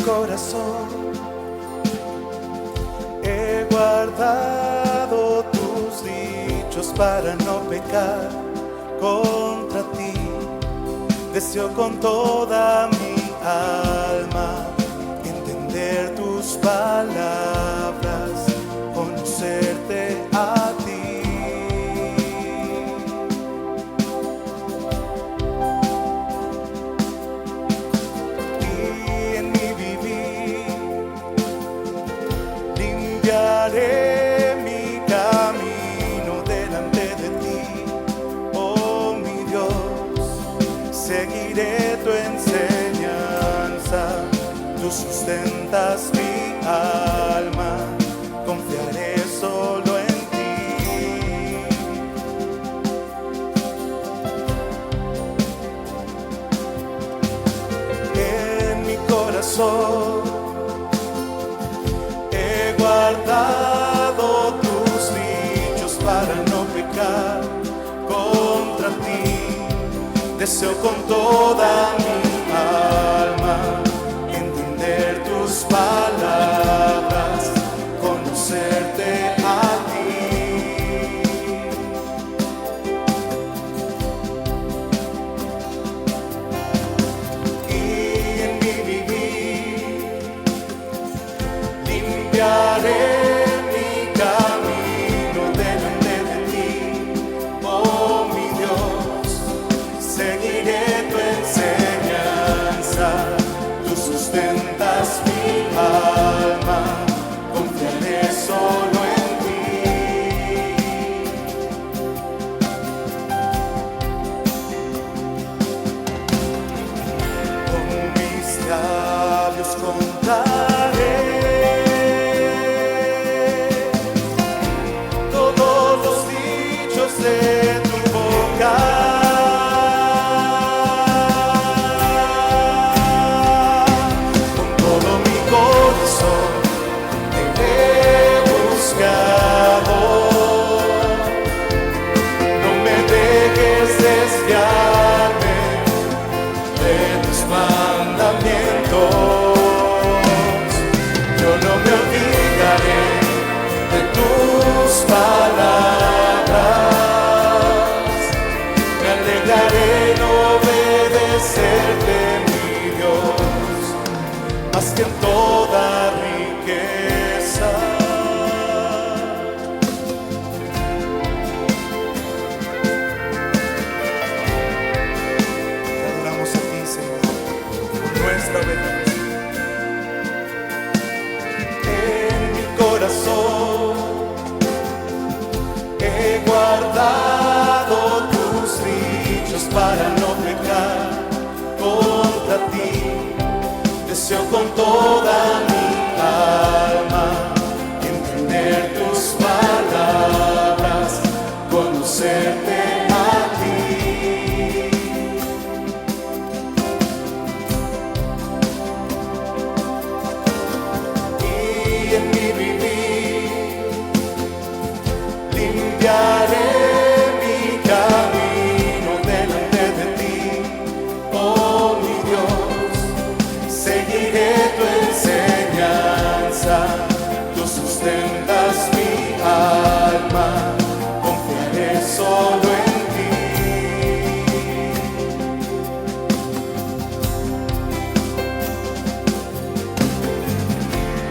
Corazón, he guardado tus dichos para no pecar contra ti. Deseo con toda mi alma entender tus palabras, conocerte a ti. Limpiaré mi camino delante de ti, oh mi Dios. Seguiré tu enseñanza, tú sustentas mi alma, confiaré solo en ti. En mi corazón he guardado tus dichos para no pecar contra ti. Deseo con toda mi alma entender tus palabras, conocerte a ti. Y en mi vivir limpiaré mi camino delante de ti, oh mi Dios. Seguiré tu enseñanza, tú sustentas mi alma, confiaré solo en ti. Con mis labios contaré de tu boca, con todo mi corazón te he buscado. No me dejes desviarme de tus mandamientos. deseo con toda mi alma entender tus palabras, conocerte a ti. Y en mi vivir limpiaré mi camino delante de ti, oh mi Dios. Seguiré tu enseñanza, tú sustentas mi alma, confiaré solo en ti.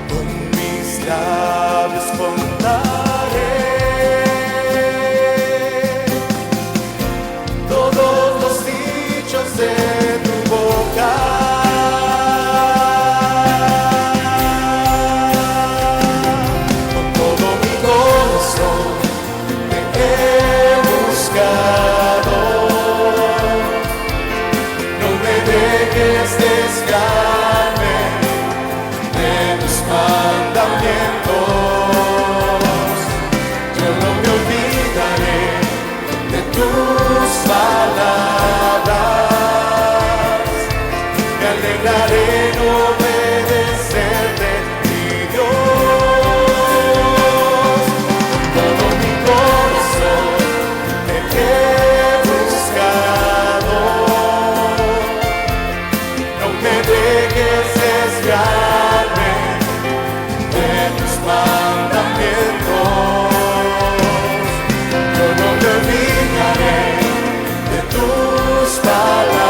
Con mis labios contaré todos los dichos de tu boca. Con todo mi corazón te he buscado. No me dejes desviarme de tus mandamientos. Yo no me olvidaré de tus palabras. Me alegraré en obedecerte, mi Dios. Todo mi corazón te he buscado. No me dejes desviarme de tus mandamientos. Yo no me olvidaré de tus palabras.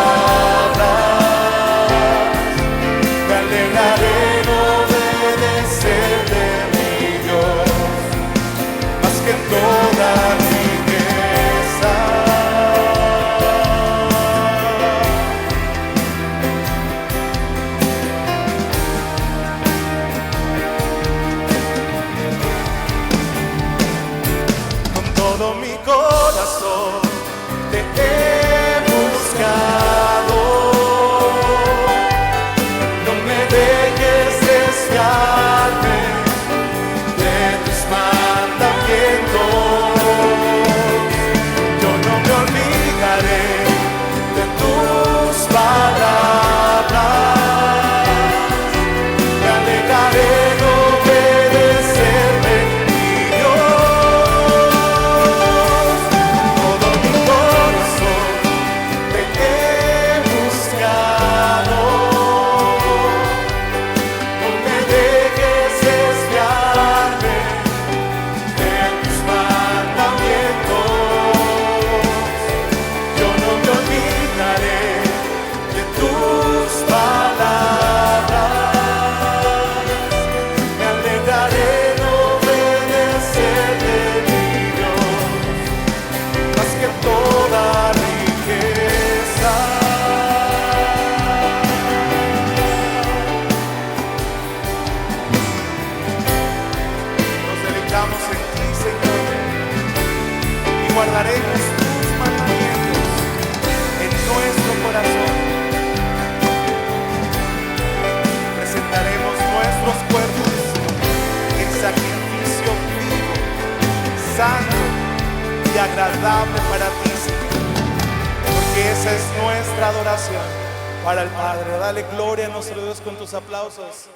Me alegraré en obedecerte, mi Dios, más que toda riqueza. Con todo mi corazón te he buscado. No me dejes desviarme de tus mandamientos. Yo no me olvidaré de tus palabras. Me alegraré en obedecerte, mi Dios. Todo mi corazón te he buscado. No me dejes desviarme de tus mandamientos. Yo no me olvidaré de tus palabras. Me alegraré en obedecerte, mi Dios, más que toda riqueza. Nos deleitamos en ti, Señor, y guardaremos tus mandamientos en nuestro corazón. Presentaremos nuestros cuerpos en sacrificio vivo, santo y agradable para ti, Señor, porque esa es nuestra adoración para el Padre. Dale gloria a nuestro Dios con tus aplausos.